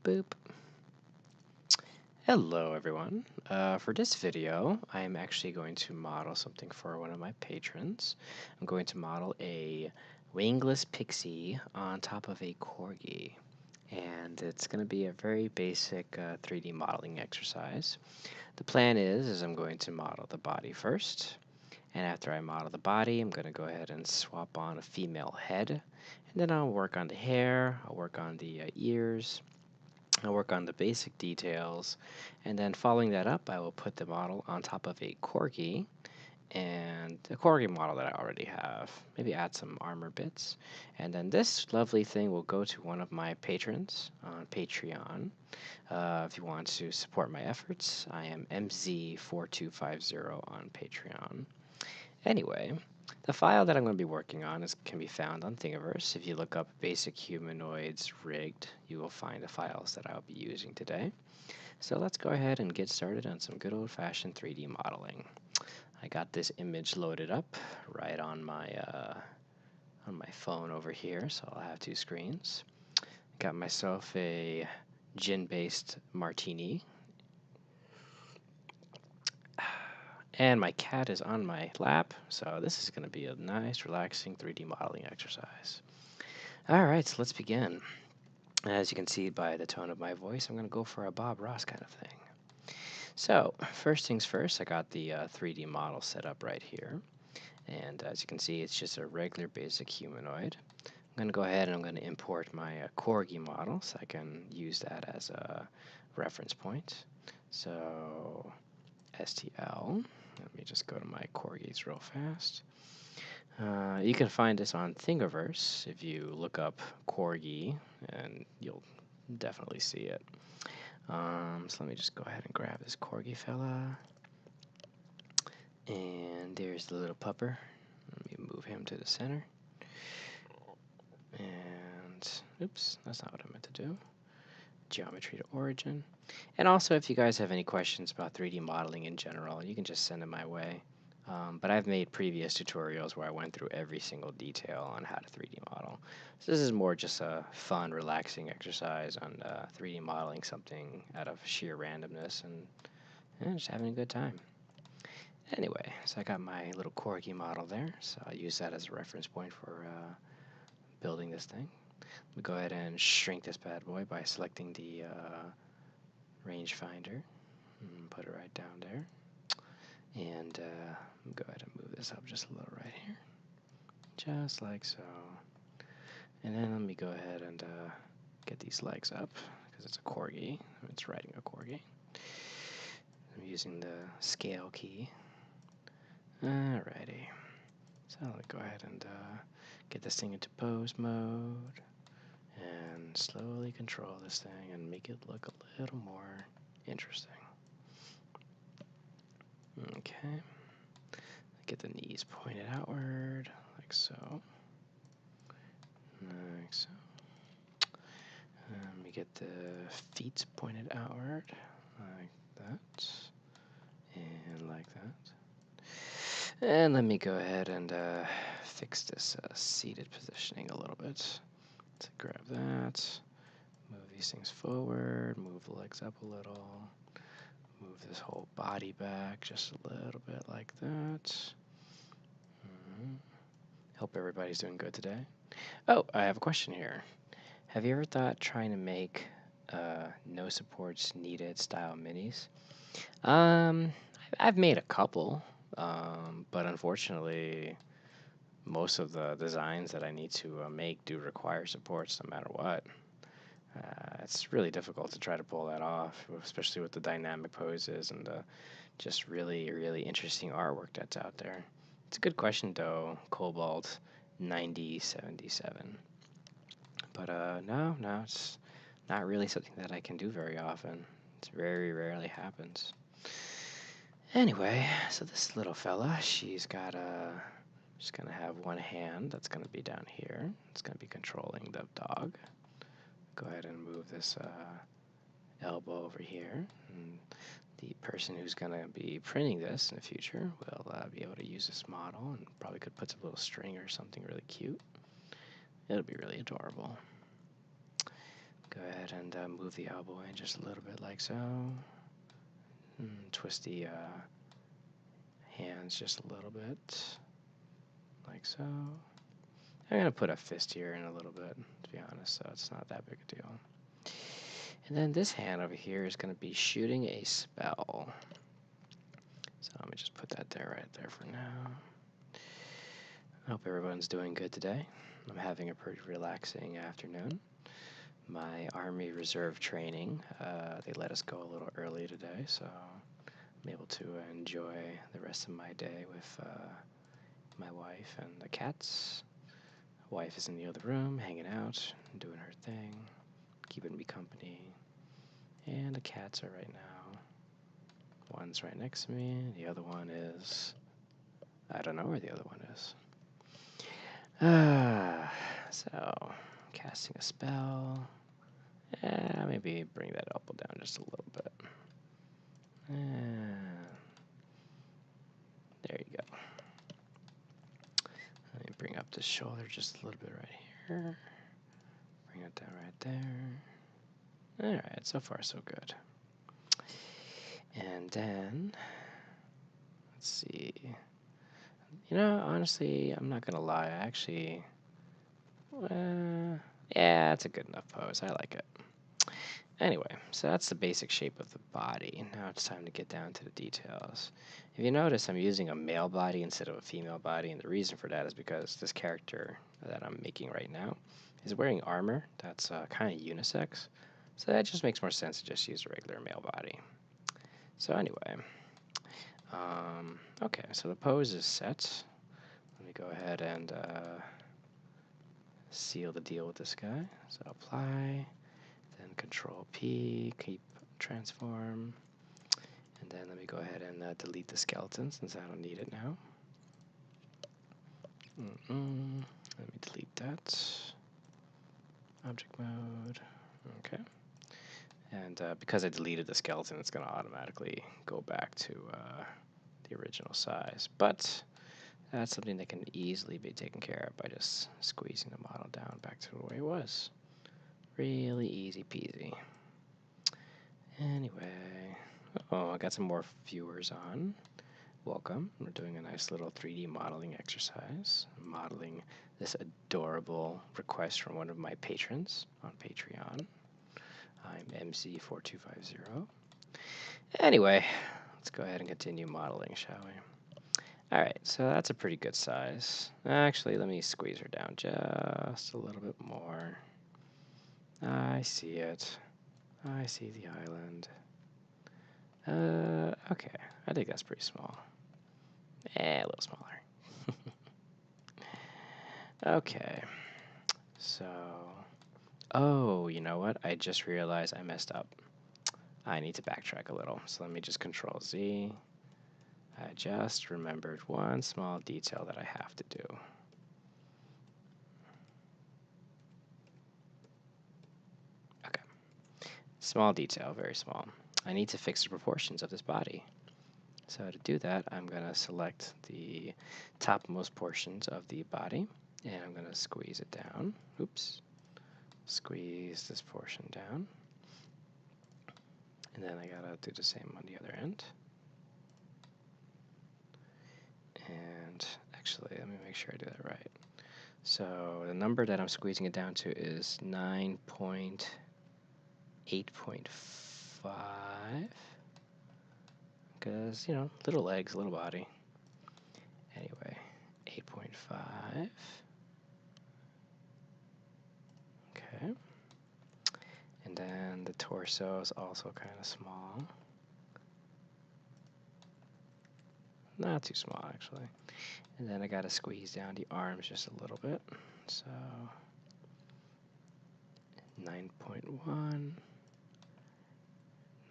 boop. Hello everyone. For this video, I am actually going to model something for one of my patrons. I'm going to model a wingless pixie on top of a corgi. And it's going to be a very basic 3D modeling exercise. The plan is I'm going to model the body first. And after I model the body, I'm going to go ahead and swap on a female head. And then I'll work on the hair, I'll work on the ears, I'll work on the basic details, and then following that up, I will put the model on top of a corgi, and the corgi model that I already have. Maybe add some armor bits, and then this lovely thing will go to one of my patrons on Patreon. If you want to support my efforts, I am mz4250 on Patreon. Anyway, the file that I'm going to be working on can be found on Thingiverse. If you look up basic humanoids rigged, you will find the files that I'll be using today. So let's go ahead and get started on some good old-fashioned 3D modeling. I got this image loaded up right on my phone over here, so I'll have two screens. Got myself a gin-based martini. And my cat is on my lap, so this is going to be a nice, relaxing 3D modeling exercise. Alright, so let's begin. As you can see by the tone of my voice, I'm going to go for a Bob Ross kind of thing. So, first things first, I got the 3D model set up right here. And as you can see, it's just a regular basic humanoid. I'm going to go ahead and I'm going to import my corgi model so I can use that as a reference point. So, STL. Let me just go to my corgis real fast. You can find this on Thingiverse if you look up corgi, and you'll definitely see it. So let me just go ahead and grab this corgi fella. And there's the little pupper. Let me move him to the center. And, oops, that's not what I meant to do. Geometry to origin. And also, if you guys have any questions about 3D modeling in general, you can just send them my way. But I've made previous tutorials where I went through every single detail on how to 3D model. So this is more just a fun, relaxing exercise on 3D modeling something out of sheer randomness and just having a good time. Anyway, so I got my little corgi model there, so I'll use that as a reference point for building this thing. We go ahead and shrink this bad boy by selecting the rangefinder and put it right down there. And go ahead and move this up just a little right here, just like so. And then let me go ahead and get these legs up because it's a corgi. It's riding a corgi. I'm using the scale key. Alrighty. So let me go ahead and get this thing into pose mode. And slowly control this thing and make it look a little more interesting. Okay. Get the knees pointed outward, like so. Like so. Let me get the feet pointed outward, like that. And like that. And let me go ahead and fix this seated positioning a little bit. So grab that, move these things forward, move the legs up a little, move this whole body back just a little bit like that. Hope everybody's doing good today. Oh, I have a question here. Have you ever thought trying to make no supports needed style minis? I've made a couple, but unfortunately, most of the designs that I need to make do require supports no matter what. It's really difficult to try to pull that off, especially with the dynamic poses and the just really, really interesting artwork that's out there. It's a good question, though, Cobalt 9077. But no, it's not really something that I can do very often. It very rarely happens. Anyway, so this little fella, she's got she's gonna have one hand that's gonna be down here. It's gonna be controlling the dog. Go ahead and move this elbow over here. And the person who's gonna be printing this in the future will be able to use this model and probably could put a little string or something really cute. It'll be really adorable. Go ahead and move the elbow in just a little bit like so. Twist the hands just a little bit like so. I'm going to put a fist here in a little bit, to be honest, so it's not that big a deal. And then this hand over here is going to be shooting a spell. So let me just put that there right there for now. I hope everyone's doing good today. I'm having a pretty relaxing afternoon. My Army Reserve training, they let us go a little early today, so I'm able to enjoy the rest of my day with my wife and the cats. Wife is in the other room, hanging out, doing her thing, keeping me company. And the cats are right now. One's right next to me, the other one is... I don't know where the other one is. So, casting a spell. Maybe bring that elbow down just a little bit. There you go. Let me bring up the shoulder just a little bit right here. Bring it down right there. Alright, so far so good. And then, let's see. You know, honestly, I'm not gonna lie. I actually, yeah, it's a good enough pose. I like it. Anyway, so that's the basic shape of the body. Now it's time to get down to the details. If you notice, I'm using a male body instead of a female body, and the reason for that is because this character that I'm making right now is wearing armor that's kind of unisex. So that just makes more sense to just use a regular male body. So anyway, okay, so the pose is set. Let me go ahead and seal the deal with this guy. So apply, then Control P, keep transform, and then let me go ahead and delete the skeleton since I don't need it now. Let me delete that. Object mode, okay. And because I deleted the skeleton, it's going to automatically go back to the original size. But that's something that can easily be taken care of by just squeezing the model down back to the way it was. Really easy peasy. Anyway, I got some more viewers on. Welcome. We're doing a nice little 3D modeling exercise. I'm modeling this adorable request from one of my patrons on Patreon. I'm mz4250. Anyway, let's go ahead and continue modeling, shall we? Alright, so that's a pretty good size. Actually, let me squeeze her down just a little bit more. I see it. I see the island. Okay, I think that's pretty small. A little smaller. Okay, so... Oh, you know what? I just realized I messed up. I need to backtrack a little, so let me just Control Z. I just remembered one small detail that I have to do. Okay. Small detail, very small. I need to fix the proportions of this body. So to do that, I'm going to select the topmost portions of the body, and I'm going to squeeze it down. Oops. Squeeze this portion down. And then I gotta do the same on the other end. And actually, let me make sure I do that right. So the number that I'm squeezing it down to is 9.8.5. Because, you know, little legs, little body. Anyway, 8.5. Okay. And then the torso is also kind of small. Not too small, actually. And then I gotta squeeze down the arms just a little bit. So 9.1,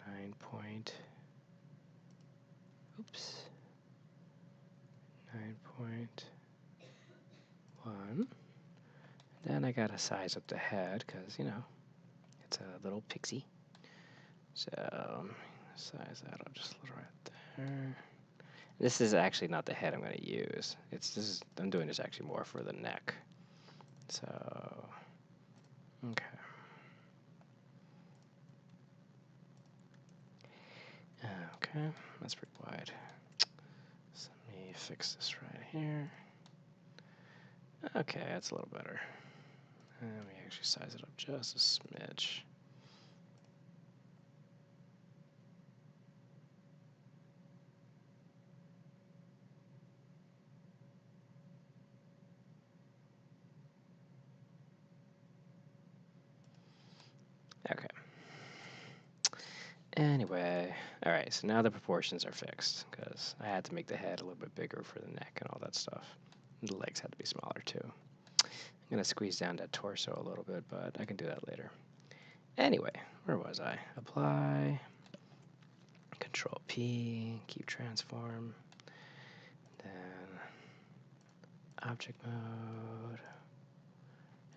9 point, oops, 9.1. Then I gotta size up the head because, you know, it's a little pixie. So size that up just a little right there. This is actually not the head I'm going to use. I'm doing this actually more for the neck. So, okay. Okay, that's pretty wide. So let me fix this right here. Okay, that's a little better. And we actually size it up just a smidge. Okay. Anyway, all right, so now the proportions are fixed because I had to make the head a little bit bigger for the neck and all that stuff. And the legs had to be smaller too. I'm going to squeeze down that torso a little bit, but I can do that later. Anyway, where was I? Apply, Control P, keep transform, then object mode,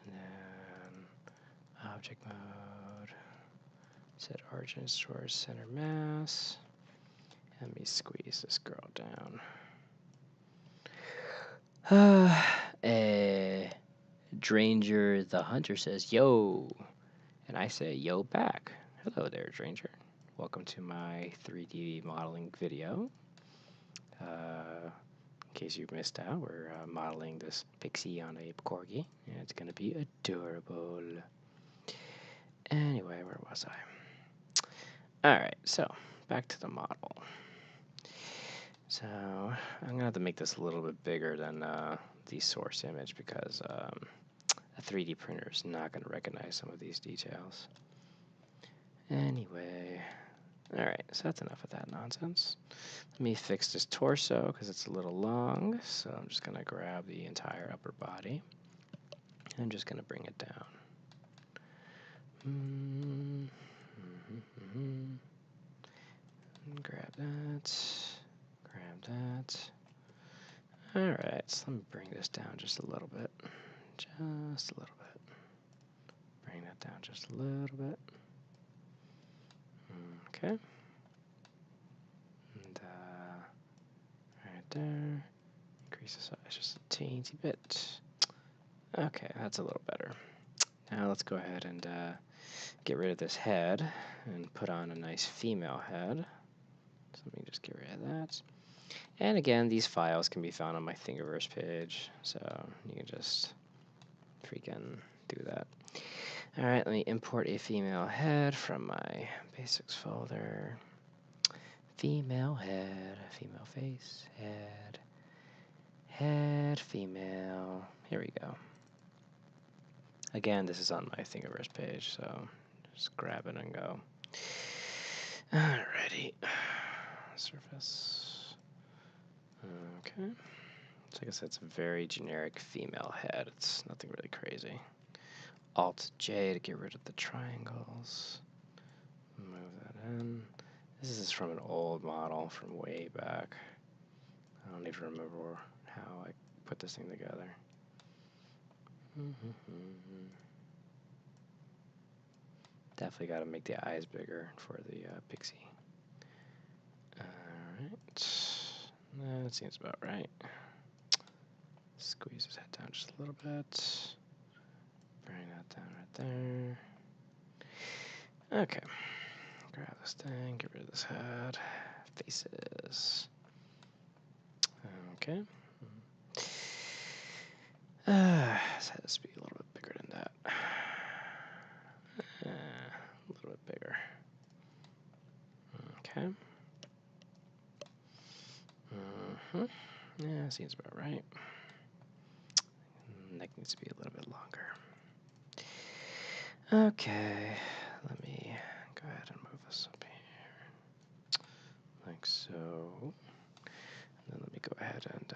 and then object mode, set origins towards center mass. Let me squeeze this girl down. Dranger the Hunter says, yo. And I say, yo back. Hello there, Dranger. Welcome to my 3D modeling video. In case you missed out, we're modeling this Pixie on a Corgi. And it's going to be adorable. Anyway, where was I? Alright, so back to the model. So I'm going to have to make this a little bit bigger than the source image because a 3D printer is not going to recognize some of these details. Anyway, alright, so that's enough of that nonsense. Let me fix this torso because it's a little long, so I'm just going to grab the entire upper body. And I'm just going to bring it down. Grab that. Grab that. Alright, so let me bring this down just a little bit. Just a little bit. Bring that down just a little bit. Okay. And right there. Increase the size just a teensy bit. Okay, that's a little better. Now let's go ahead and get rid of this head and put on a nice female head. So let me just get rid of that. And again, these files can be found on my Thingiverse page, so you can just freaking do that. Alright, let me import a female head from my basics folder. Female head, female face, head, female. Here we go. Again, this is on my Thingiverse page, so just grab it and go. Alrighty. Surface. Okay. So I guess that's a very generic female head. It's nothing really crazy. Alt J to get rid of the triangles. Move that in. This is from an old model from way back. I don't even remember how I put this thing together. Definitely got to make the eyes bigger for the Pixie. Alright. That seems about right. Squeeze his head down just a little bit. Bring that down right there. Okay. Grab this thing, get rid of this head. Faces. Okay. This head has to be a little bit bigger than that. A little bit bigger. Okay. Yeah, seems about right. Neck needs to be a little bit longer. Okay, let me go ahead and move this up here, like so. And then let me go ahead and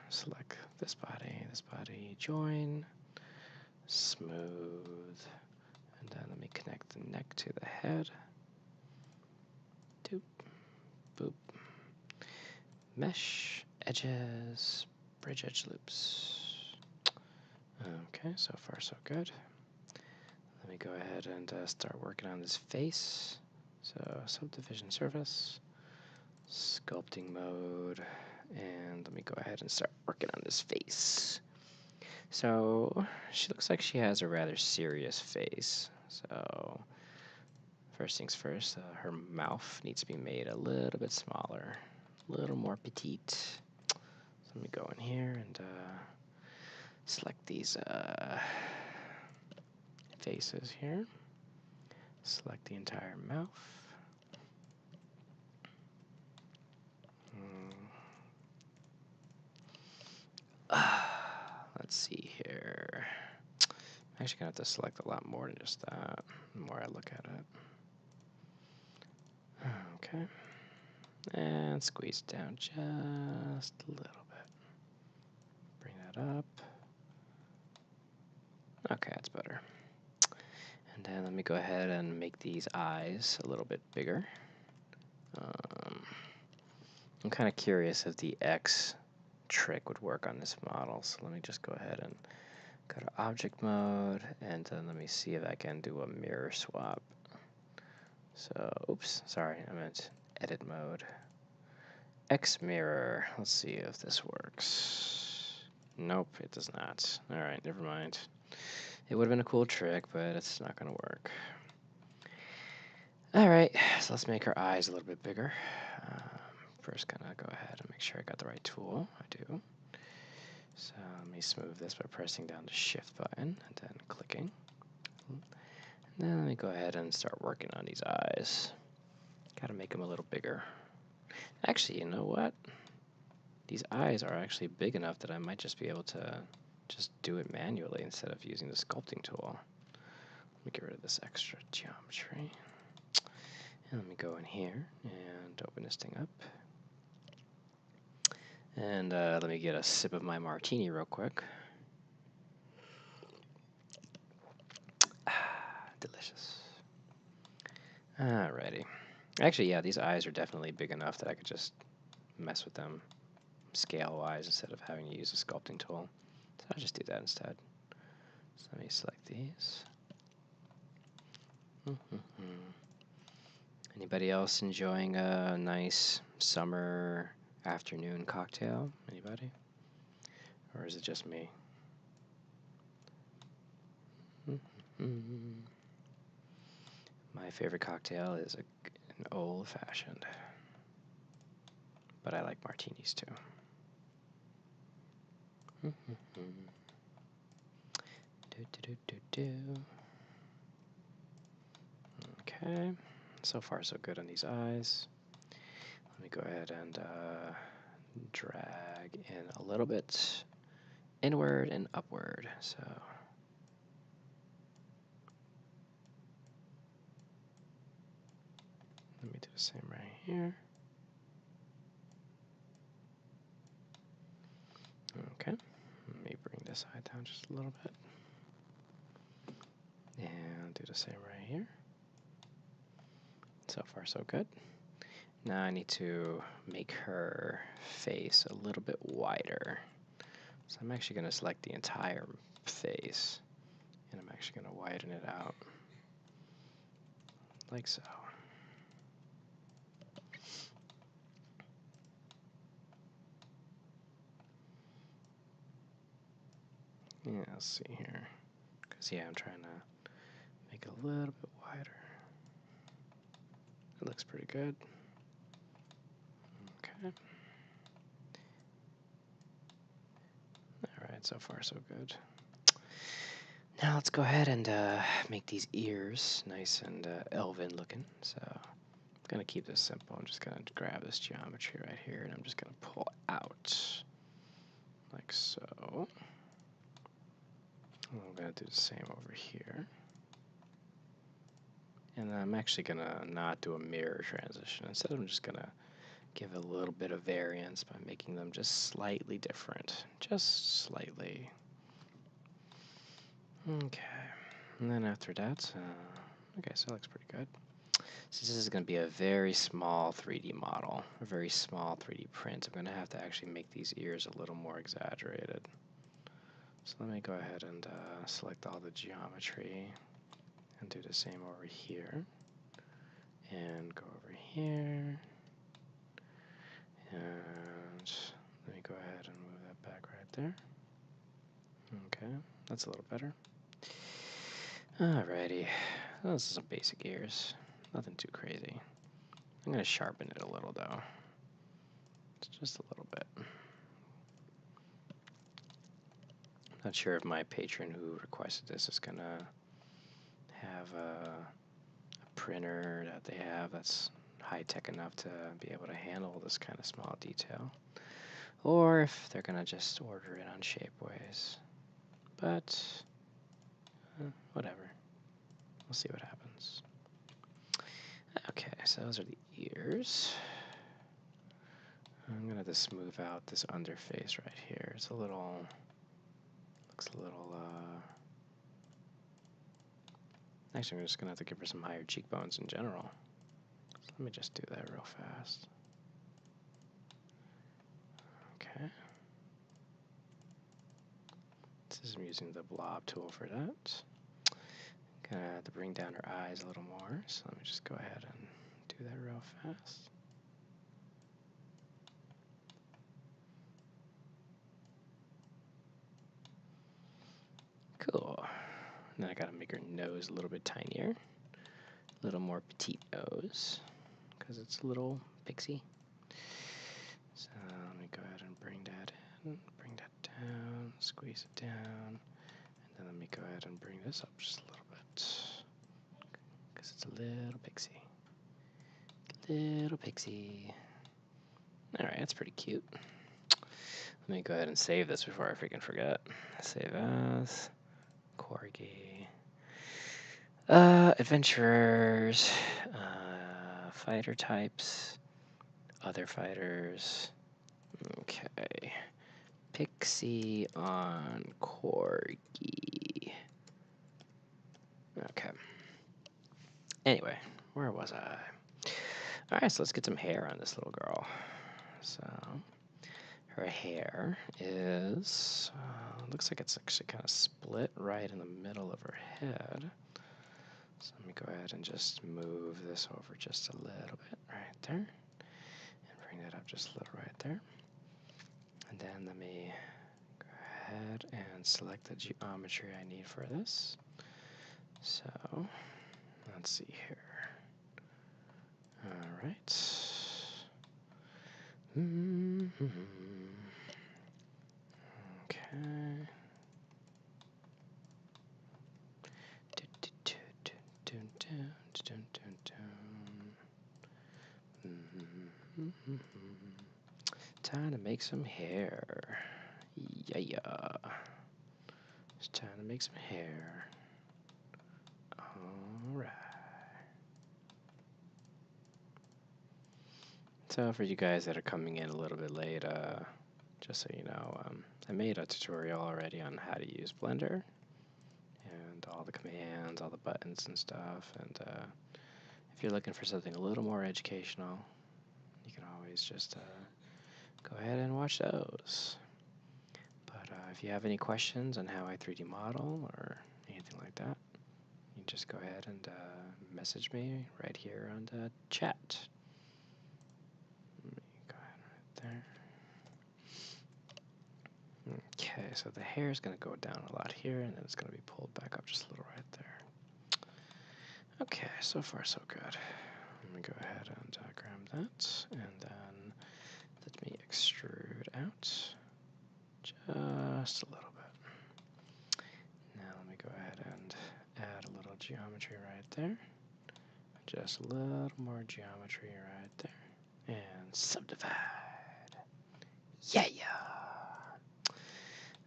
select this body, join, smooth, and then let me connect the neck to the head. Doop, boop. Mesh, edges, bridge edge loops. Okay, so far so good. Let me go ahead and start working on this face. So subdivision surface, sculpting mode, and let me go ahead and start working on this face. So she looks like she has a rather serious face. So First things first, her mouth needs to be made a little bit smaller, a little more petite. So let me go in here and select these faces here. Select the entire mouth. Let's see here. I'm actually going to have to select a lot more than just that, the more I look at it. Okay. And squeeze down just a little bit. Bring that up. Okay, that's better. And then let me go ahead and make these eyes a little bit bigger. I'm kind of curious if the X trick would work on this model, so let me just go ahead and go to object mode, and then let me see if I can do a mirror swap. So, oops, sorry, I meant edit mode. X mirror, let's see if this works. Nope, it does not. Alright, never mind. It would have been a cool trick, but it's not going to work. Alright, so let's make her eyes a little bit bigger. First, gonna go ahead and make sure I got the right tool. I do. So let me smooth this by pressing down the shift button and then clicking. And then let me go ahead and start working on these eyes. Gotta make them a little bigger. Actually, you know what? These eyes are actually big enough that I might just be able to just do it manually instead of using the sculpting tool. Let me get rid of this extra geometry. And let me go in here and open this thing up. And let me get a sip of my martini real quick. Delicious. Alrighty. Actually, yeah, these eyes are definitely big enough that I could just mess with them scale-wise instead of having to use a sculpting tool. So I'll just do that instead. So let me select these. Anybody else enjoying a nice summer afternoon cocktail? Anybody? Or is it just me? My favorite cocktail is an old-fashioned, but I like martinis too. Okay, so far so good on these eyes. Let me go ahead and drag in a little bit inward and upward. So let me do the same right here. Okay, let me bring this eye down just a little bit. And do the same right here. So far so good. Now I need to make her face a little bit wider. So I'm actually going to select the entire face, and I'm actually going to widen it out, like so. Yeah, let's see here. Because, yeah, I'm trying to make it a little bit wider. It looks pretty good. Okay. Alright, so far so good. Now let's go ahead and make these ears nice and elven looking. So I'm going to keep this simple. I'm just going to grab this geometry right here, and I'm just going to pull out like so. I'm going to do the same over here. And then I'm actually going to not do a mirror transition. Instead, I'm just going to give a little bit of variance by making them just slightly different. Just slightly. Okay. And then after that, okay, so that looks pretty good. Since this is going to be a very small 3D model, a very small 3D print, I'm going to have to actually make these ears a little more exaggerated. So let me go ahead and select all the geometry and do the same over here. And go over here. And let me go ahead and move that back right there. Okay, that's a little better. Alrighty, those are some basic ears. Nothing too crazy. I'm going to sharpen it a little, though. Just a little bit. Not sure if my patron who requested this is going to have a printer that they have that's high-tech enough to be able to handle this kind of small detail, or if they're going to just order it on Shapeways. But whatever. We'll see what happens. Okay, so those are the ears. I'm going to just smooth out this underface right here. It's a little, looks a little, actually I'm just going to have to give her some higher cheekbones in general. So let me just do that real fast. Okay. I'm using the blob tool for that. Gonna have to bring down her eyes a little more, so let me just go ahead and do that real fast. Cool. And then I gotta make her nose a little bit tinier, a little more petite nose, because it's a little pixie. So let me go ahead and bring that in, bring that down, squeeze it down, and then let me go ahead and bring this up just a little bit, because it's a little pixie. Little pixie. Alright, that's pretty cute. Let me go ahead and save this before I freaking forget. Save as Corgi. Adventurers, fighter types, other fighters. Okay. Pixie on Corgi. Okay. Anyway, where was I? Alright, so let's get some hair on this little girl. So, her hair is, looks like it's actually kind of split right in the middle of her head. So let me go ahead and just move this over just a little bit right there. And bring that up just a little right there. And then let me go ahead and select the geometry I need for this. So, let's see here. Alright. Okay. Time to make some hair. Yeah. It's time to make some hair. Alright. So for you guys that are coming in a little bit late, just so you know, I made a tutorial already on how to use Blender and all the commands, all the buttons and stuff. And if you're looking for something a little more educational, you can always just go ahead and watch those. But if you have any questions on how I 3D model or anything like that, you can just go ahead and message me right here on the chat. Let me go ahead right there. Okay, so the hair is going to go down a lot here, and then it's going to be pulled back up just a little right there. Okay, so far so good. Let me go ahead and grab that, and then let me extrude out just a little bit. Now let me go ahead and add a little geometry right there. Just a little more geometry right there. And subdivide. Yeah.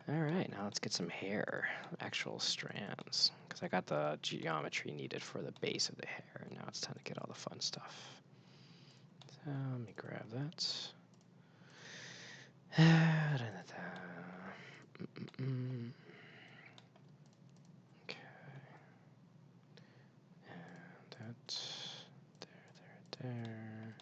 Alright, now let's get some hair, actual strands, because I got the geometry needed for the base of the hair, and now it's time to get all the fun stuff. So let me grab that. Okay. And that's there.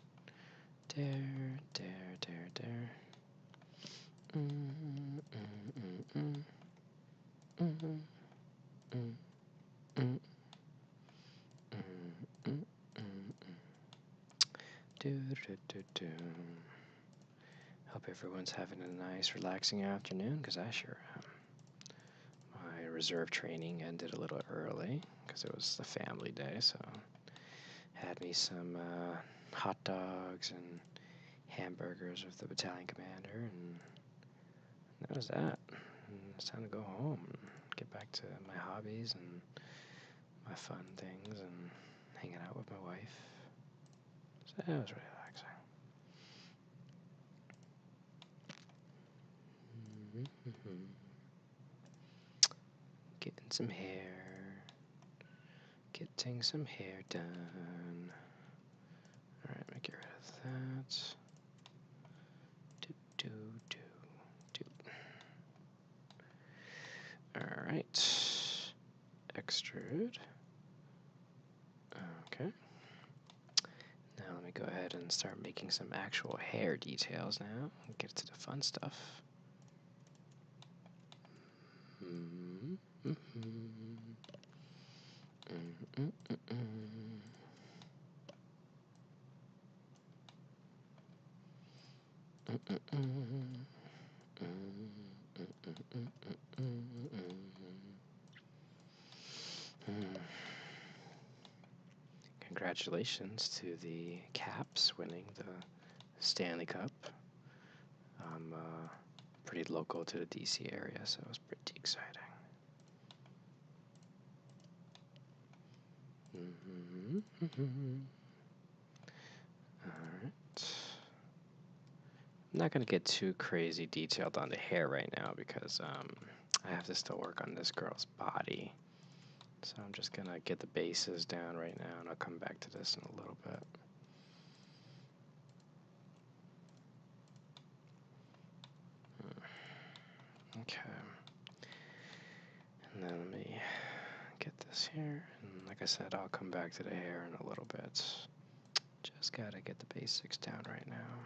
Hope everyone's having a nice, relaxing afternoon, because I sure am. My reserve training ended a little early, because it was the family day, so had me some hot dogs and hamburgers with the battalion commander, and that was that. And it's time to go home and get back to my hobbies and my fun things and hanging out with my wife. So that was really relaxing. Getting some hair. Getting some hair done. Alright, let me get rid of that. Alright. Extrude. Okay. Now let me go ahead and start making some actual hair details now. And get to the fun stuff. Congratulations to the Caps winning the Stanley Cup. I'm pretty local to the DC area, so it was pretty exciting. Alright. I'm not going to get too crazy detailed on the hair right now because I have to still work on this girl's body. So I'm just going to get the bases down right now, and I'll come back to this in a little bit. Okay. And then let me get this here. And like I said, I'll come back to the hair in a little bit. Just got to get the basics down right now.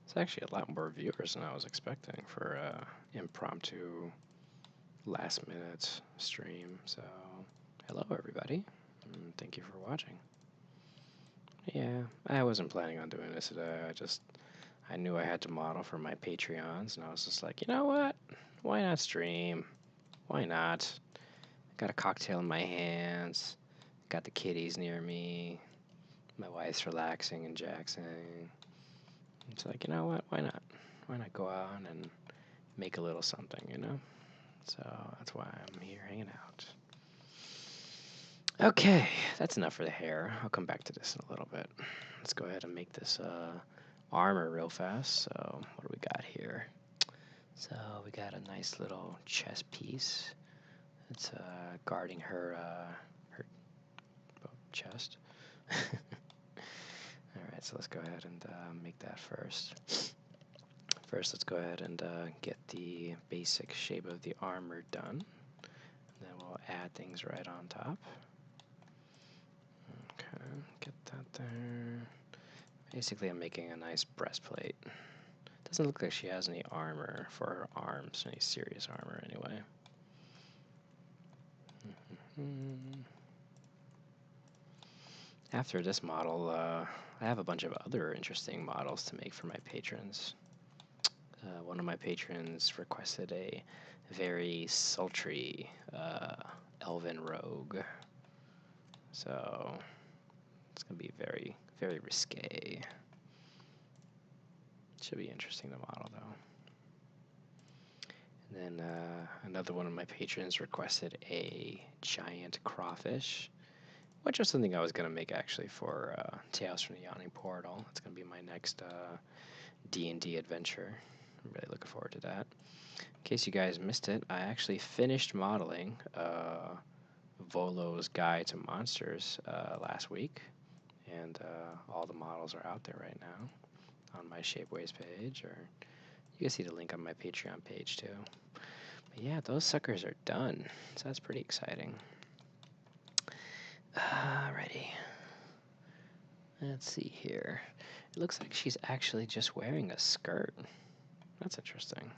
It's actually a lot more viewers than I was expecting for impromptu last minute stream. So hello everybody, and thank you for watching. Yeah, I wasn't planning on doing this today. I knew I had to model for my Patreons, and I was just like, you know what? Why not stream? Why not? Got a cocktail in my hands. Got the kitties near me. My wife's relaxing and jaxing. It's like, you know what? Why not? Why not go out and make a little something, you know? So that's why I'm here hanging out. Okay, that's enough for the hair. I'll come back to this in a little bit. Let's go ahead and make this armor real fast. So what do we got here? So we got a nice little chest piece. It's guarding her chest. Alright, so let's go ahead and make that first. First, let's go ahead and get the basic shape of the armor done. Then we'll add things right on top. Okay, get that there. Basically, I'm making a nice breastplate. Doesn't look like she has any armor for her arms, any serious armor anyway. After this model, I have a bunch of other interesting models to make for my patrons. One of my patrons requested a very sultry elven rogue. So it's going to be very, very risque. Should be interesting to model, though. And then another one of my patrons requested a giant crawfish, which was something I was going to make actually for Tales from the Yawning Portal. It's going to be my next D&D adventure. I'm really looking forward to that. In case you guys missed it, I actually finished modeling Volo's Guide to Monsters last week, and all the models are out there right now on my Shapeways page, or you can see the link on my Patreon page too. But yeah, those suckers are done, so that's pretty exciting. Alrighty. Let's see here. It looks like she's actually just wearing a skirt. That's interesting.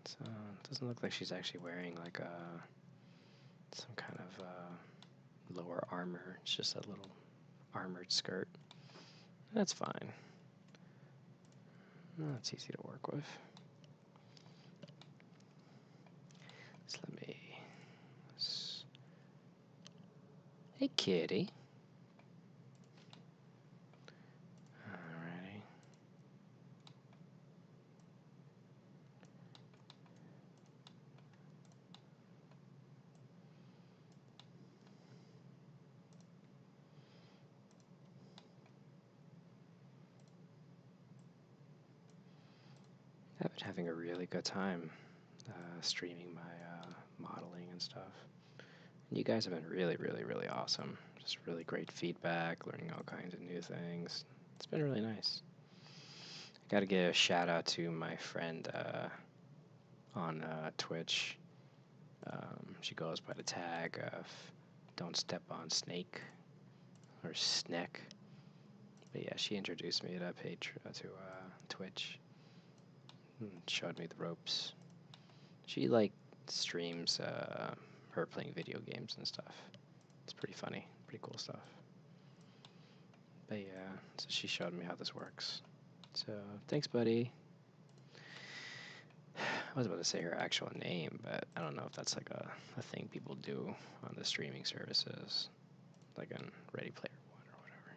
So it doesn't look like she's actually wearing like some kind of lower armor. It's just a little armored skirt. That's fine. That's easy to work with. Hey, kitty. Alrighty. I've been having a really good time streaming my modeling and stuff. And you guys have been really, really, really awesome. Just really great feedback, learning all kinds of new things. It's been really nice. I gotta give a shout out to my friend on Twitch. She goes by the tag of Don't Step on Snake or Sneck. But yeah, she introduced me to Twitch and showed me the ropes. She streams her playing video games and stuff. It's pretty funny, pretty cool stuff. But yeah, so she showed me how this works. So thanks, buddy. I was about to say her actual name, but I don't know if that's like a thing people do on the streaming services, like on Ready Player One or whatever.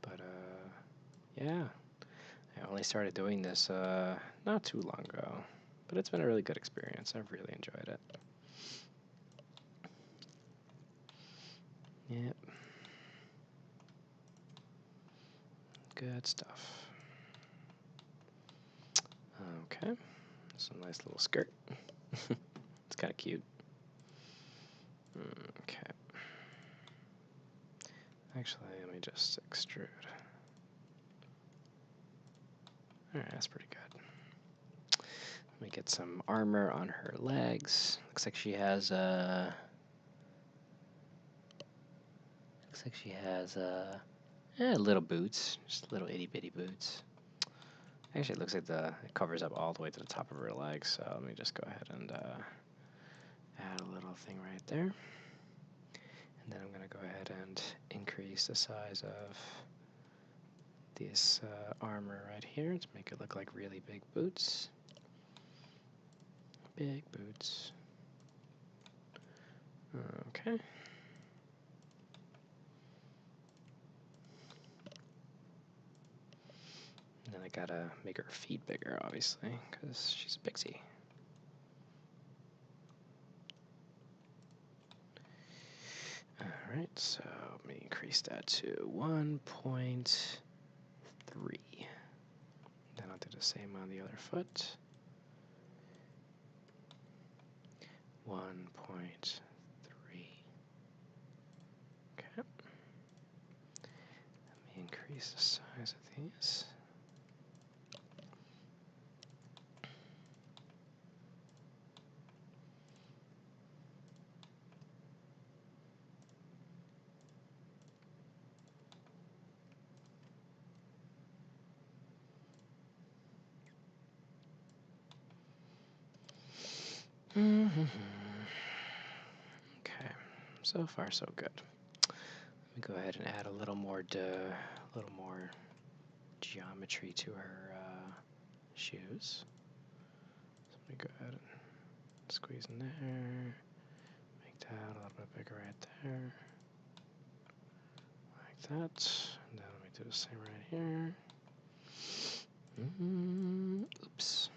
But yeah, I only started doing this not too long ago, but it's been a really good experience. I've really enjoyed it. Yep. Good stuff. Okay. That's a nice little skirt. It's kind of cute. Okay. Actually, let me just extrude. Alright, that's pretty good. Let me get some armor on her legs. Looks like she has little boots, just little itty bitty boots. Actually, it looks like it covers up all the way to the top of her legs. So let me just go ahead and add a little thing right there. And then I'm gonna go ahead and increase the size of this armor right here to make it look like really big boots. Big boots. Okay. And then I gotta make her feet bigger, obviously, because she's a pixie. Alright, so let me increase that to 1.3. Then I'll do the same on the other foot. 1.3. Okay. Let me increase the size of these. Okay, so far so good. Let me go ahead and add a little more geometry to her shoes. So let me go ahead and squeeze in there. Make that a little bit bigger right there. Like that. And then let me do the same right here. Oops.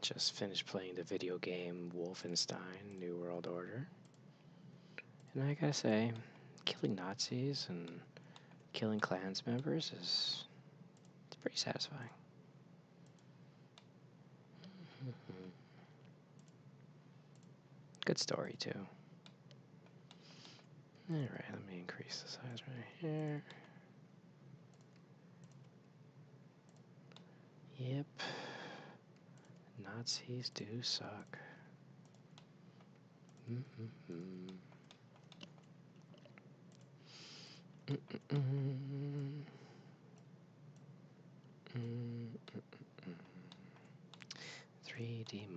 Just finished playing the video game Wolfenstein New World Order. And I gotta say, killing Nazis and killing Klans members it's pretty satisfying. Good story, too. Alright, let me increase the size right here. Yep. Nazis do suck. .3D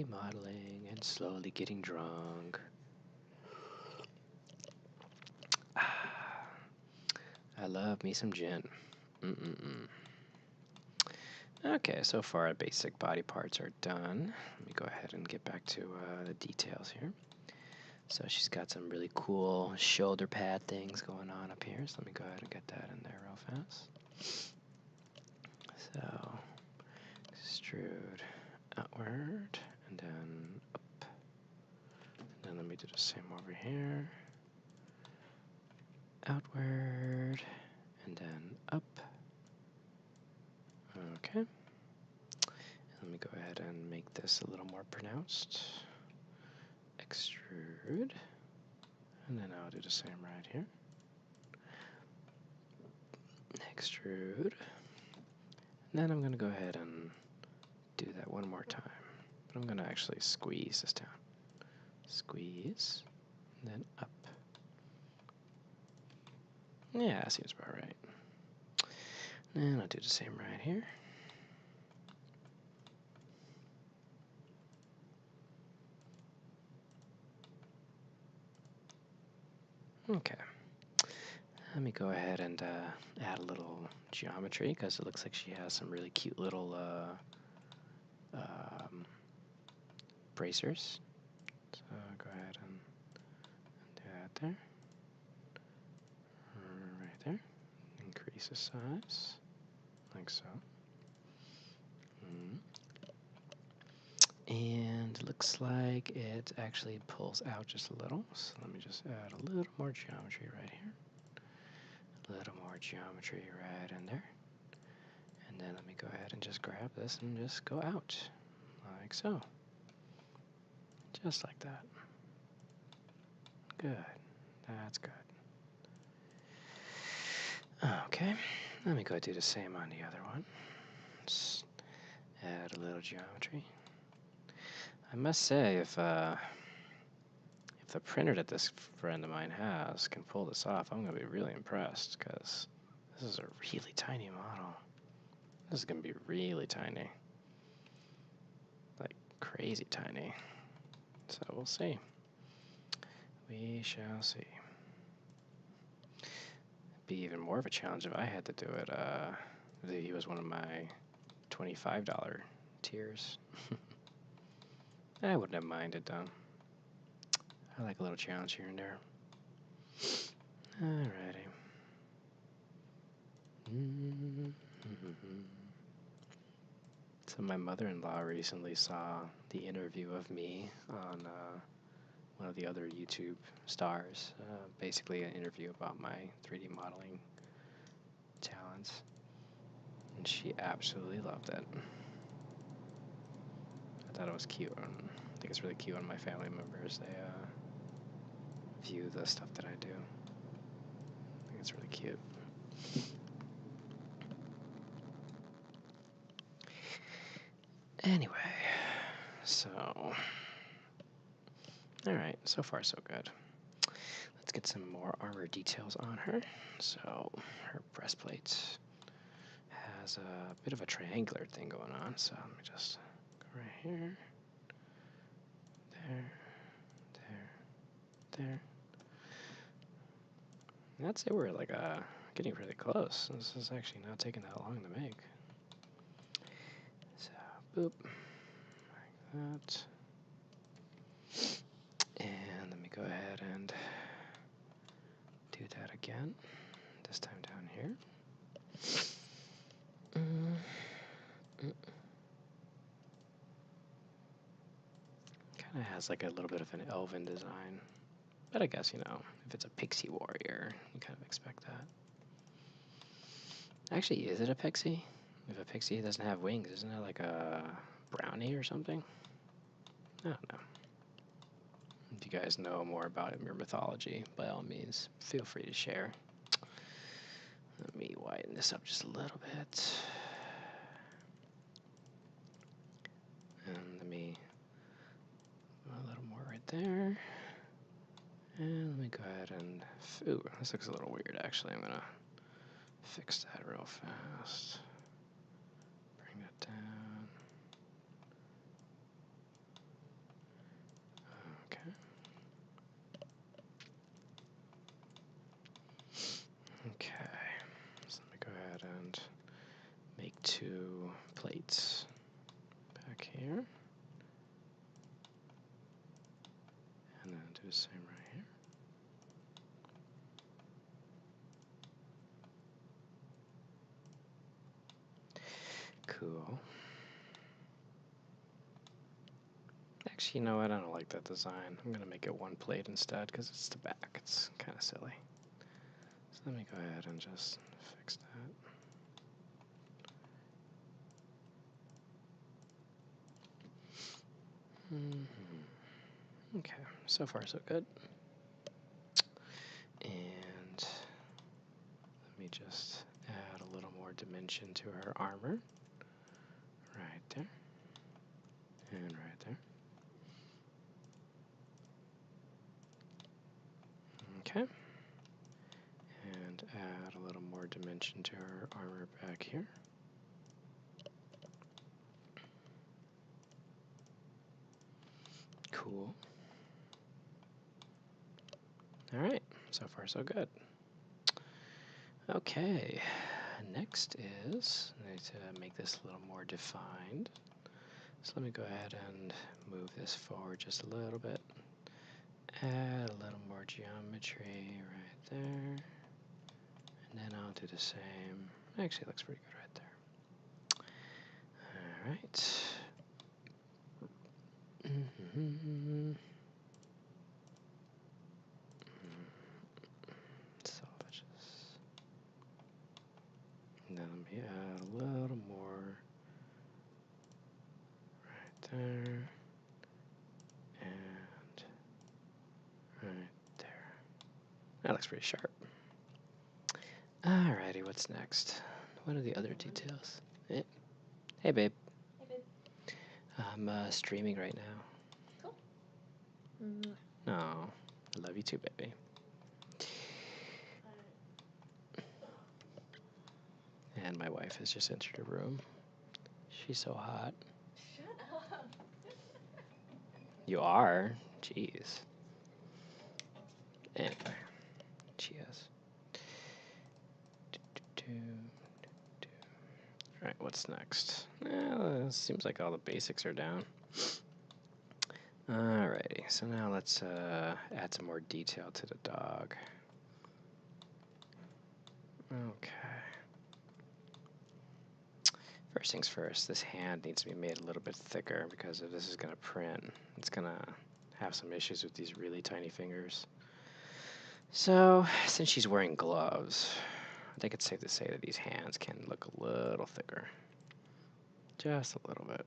modeling, and slowly getting drunk. I love me some gin. Okay, so far our basic body parts are done. Let me go ahead and get back to the details here. So she's got some really cool shoulder pad things going on up here. So let me go ahead and get that in there real fast. So extrude outward and then up. And then let me do the same over here. Outward and then up. Okay. Let me go ahead and make this a little more pronounced. Extrude. And then I'll do the same right here. Extrude. And then I'm going to go ahead and do that one more time. But I'm going to actually squeeze this down. Squeeze. And then up. Yeah, seems about right. And I'll do the same right here. Okay. Let me go ahead and add a little geometry because it looks like she has some really cute little bracers. So go ahead and do that there. Right there. Increase the size, like so. And it looks like it actually pulls out just a little. So let me just add a little more geometry right here. A little more geometry right in there. And then let me go ahead and just grab this and just go out, like so. Just like that. Good. That's good. Okay. Let me go do the same on the other one. Just add a little geometry. I must say, if the printer that this friend of mine has can pull this off, I'm going to be really impressed, because this is a really tiny model. This is going to be really tiny. Like, crazy tiny. So we'll see. We shall see. It'd be even more of a challenge if I had to do it. He was one of my $25 tiers. I wouldn't have minded, though. I like a little challenge here and there. Alrighty. So my mother-in-law recently saw the interview of me on one of the other YouTube stars. Basically an interview about my 3D modeling talents. And she absolutely loved it. I thought it was cute. I think it's really cute when my family members, they view the stuff that I do. I think it's really cute. Anyway, so, alright, so far so good. Let's get some more armor details on her. So, her breastplate has a bit of a triangular thing going on, so let me just go right here. There. And I'd say we're like getting really close. This is actually not taking that long to make. So, boop, like that. And let me go ahead and do that again. This time down here. Kind of has like a little bit of an elven design. But I guess, you know, if it's a Pixie Warrior, you kind of expect that. Actually, is it a Pixie? If a Pixie doesn't have wings, isn't it like a brownie or something? I don't know. If you guys know more about your mythology, by all means, feel free to share. Let me widen this up just a little bit. And let me a little more right there. And let me go ahead and, ooh, this looks a little weird actually. I'm gonna fix that real fast. Bring that down. Okay. Okay. So let me go ahead and make 2 plates. Cool. Actually, you know what? I don't like that design. I'm going to make it one plate instead because it's the back. It's kind of silly. So let me go ahead and just fix that. Okay, so far so good. And let me just add a little more dimension to her armor. Right there. And right there. Okay. And add a little more dimension to her armor back here. Cool. Alright, so far so good. Okay, next is, I need to make this a little more defined. So let me go ahead and move this forward just a little bit. Add a little more geometry right there. And then I'll do the same. Actually, it looks pretty good right there. Alright. Salvages. And then let me add a little more right there. And right there. That looks pretty sharp. Alrighty, what's next? What are the other details? Hey, babe. Hey, babe. I'm streaming right now. Cool. No, I love you too, baby. And my wife has just entered a room. She's so hot. Shut up. You are? Jeez. Anyway, she is. Alright, what's next? Seems like all the basics are down. Alrighty, so now let's add some more detail to the dog. Okay. First things first, this hand needs to be made a little bit thicker because if this is going to print, it's going to have some issues with these really tiny fingers. So, since she's wearing gloves, I think it's safe to say that these hands can look a little thicker. Just a little bit.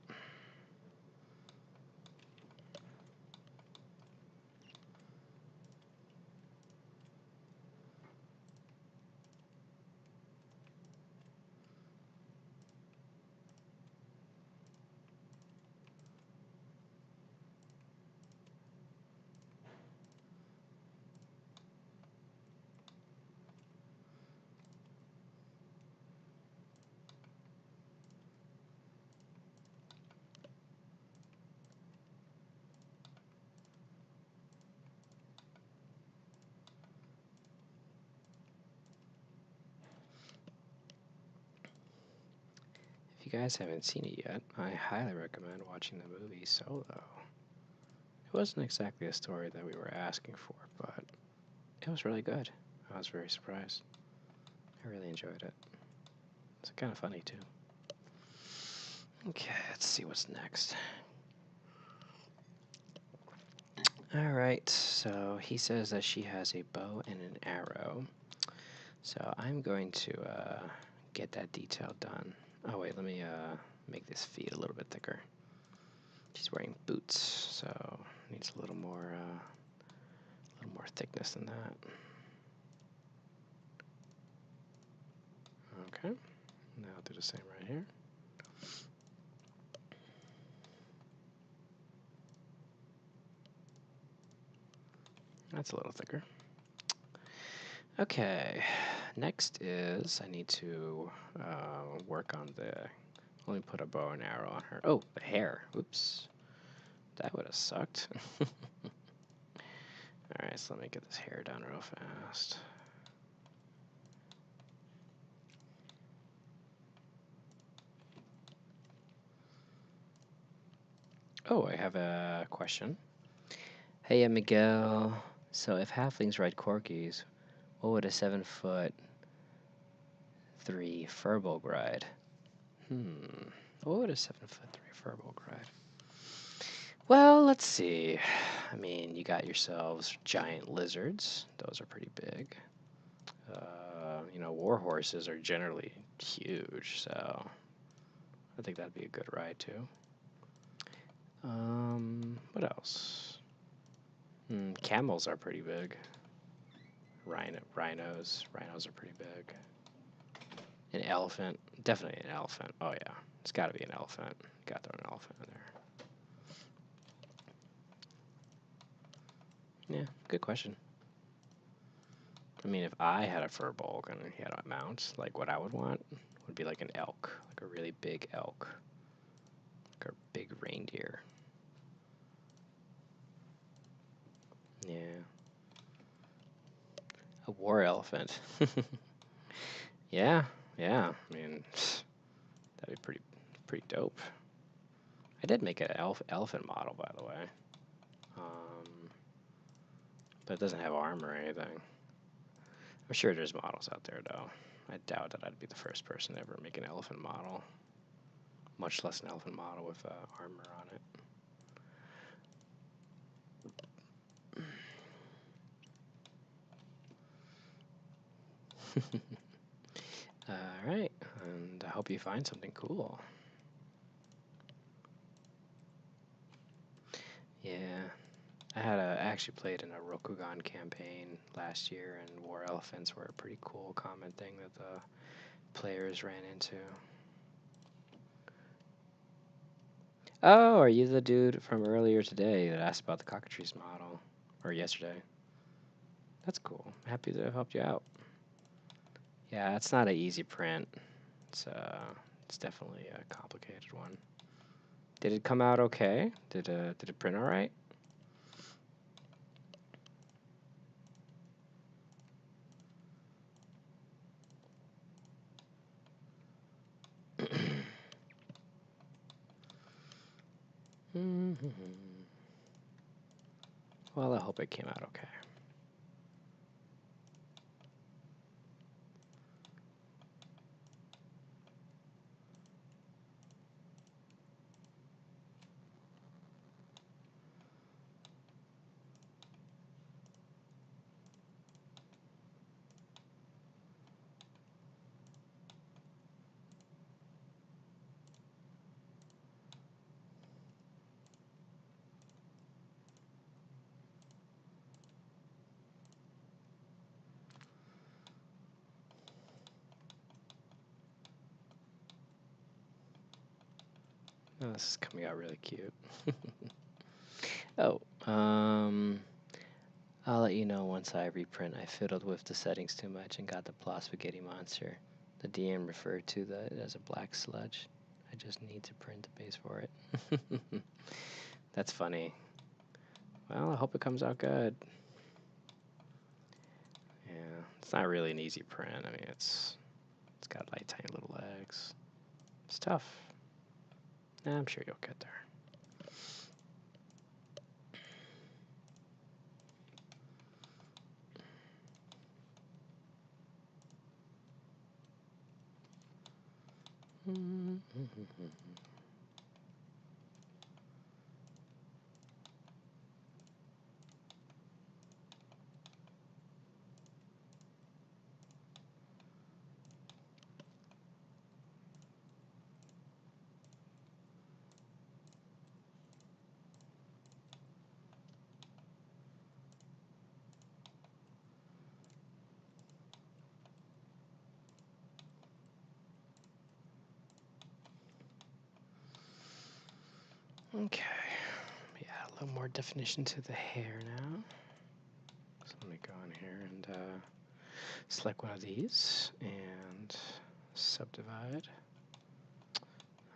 If you guys haven't seen it yet, I highly recommend watching the movie Solo. It wasn't exactly a story that we were asking for, but it was really good. I was very surprised. I really enjoyed it. It's kind of funny, too. Okay, let's see what's next. Alright, so he says that she has a bow and an arrow. So I'm going to get that detail done. Oh wait, let me make this feet a little bit thicker. She's wearing boots, so needs a little more thickness than that. Okay, now I'll do the same right here. That's a little thicker. Okay, next is I need to work on the. Let me put a bow and arrow on her. Oh, the hair. Oops, that would have sucked. Alright, so let me get this hair done real fast. Oh, I have a question. Hey, Miguel. So if halflings ride corgis, what would a 7'3" furbolg ride? What would a 7'3" furbolg ride? Well, let's see. I mean, you got yourselves giant lizards. Those are pretty big. You know, war horses are generally huge, so I think that'd be a good ride too. What else? Camels are pretty big. Rhinos are pretty big. An elephant, definitely an elephant. Oh yeah, it's got to be an elephant. Got to throw an elephant in there. Yeah, good question. I mean, if I had a furbolg and he had a mount, like what I would want would be like an elk, like a really big elk, like a big reindeer. Yeah. A war elephant. Yeah, yeah. I mean, that'd be pretty dope. I did make an elephant model, by the way. But it doesn't have armor or anything. I'm sure there's models out there, though. I doubt that I'd be the first person to ever make an elephant model, much less an elephant model with armor on it. Alright, and I hope you find something cool. Yeah, I actually played in a Rokugan campaign last year, and war elephants were a pretty cool common thing that the players ran into. Oh, are you the dude from earlier today that asked about the cockatrice model? Or yesterday? That's cool. Happy to have helped you out. Yeah, it's not an easy print. It's definitely a complicated one. Did it come out okay? Did it print all right? Well, I hope it came out okay. Oh, this is coming out really cute. Oh, I'll let you know once I reprint. I fiddled with the settings too much and got the plot spaghetti monster. The DM referred to that as a black sludge. I just need to print the base for it. That's funny. Well, I hope it comes out good. Yeah, it's not really an easy print. I mean, it's got like tiny little legs. It's tough. I'm sure you'll get there. Okay, yeah, a little more definition to the hair now. So let me go in here and select one of these and subdivide.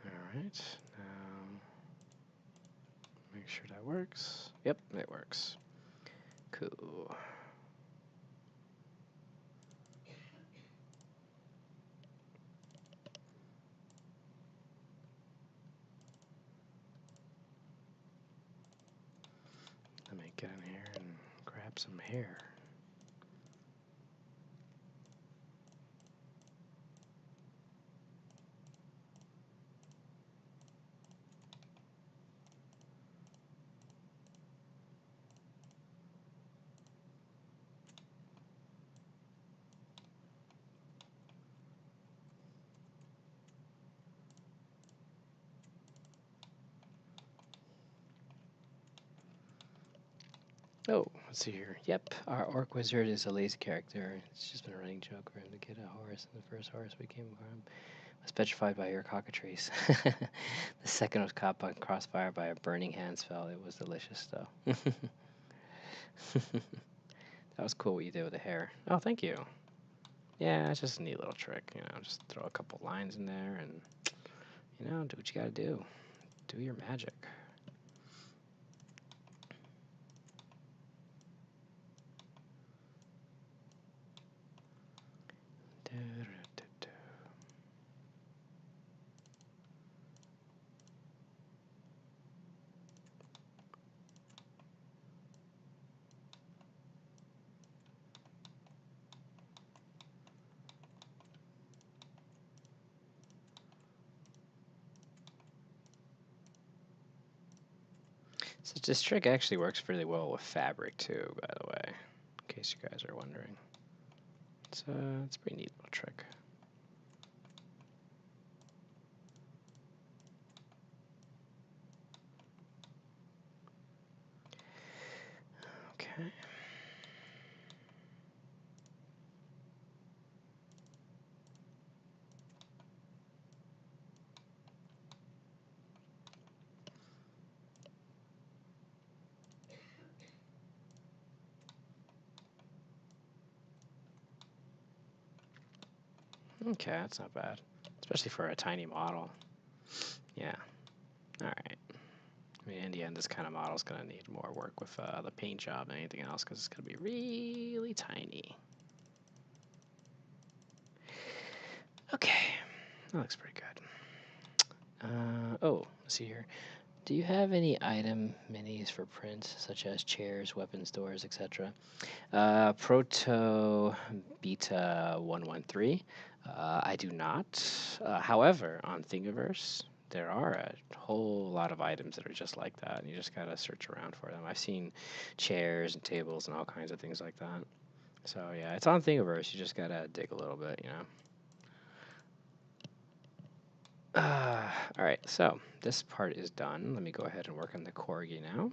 Alright, now make sure that works. Yep, it works. Cool. Let me get in here and grab some hair. Let's see here. Yep, our orc wizard is a lazy character. It's just been a running joke for him to get a horse, and the first horse we came from was petrified by your cockatrice. The second was caught by crossfire by a burning hand spell. It was delicious, though. That was cool what you did with the hair. Oh, thank you. Yeah, it's just a neat little trick. You know, just throw a couple lines in there and, you know, do what you gotta do. Do your magic. So this trick actually works really well with fabric too, by the way, in case you guys are wondering. It's a pretty neat little trick. Okay. Okay, that's not bad, especially for a tiny model. Yeah. All right. I mean, in the end, this kind of model is going to need more work with the paint job than anything else because it's going to be really tiny. Okay, that looks pretty good. Oh, let's see here. Do you have any item minis for prints, such as chairs, weapons, doors, etc.? Proto Beta 113. I do not. However, on Thingiverse, there are a whole lot of items that are just like that, and you just gotta search around for them. I've seen chairs and tables and all kinds of things like that. So yeah, it's on Thingiverse. You just gotta dig a little bit, you know. All right, so this part is done. Let me go ahead and work on the Corgi now.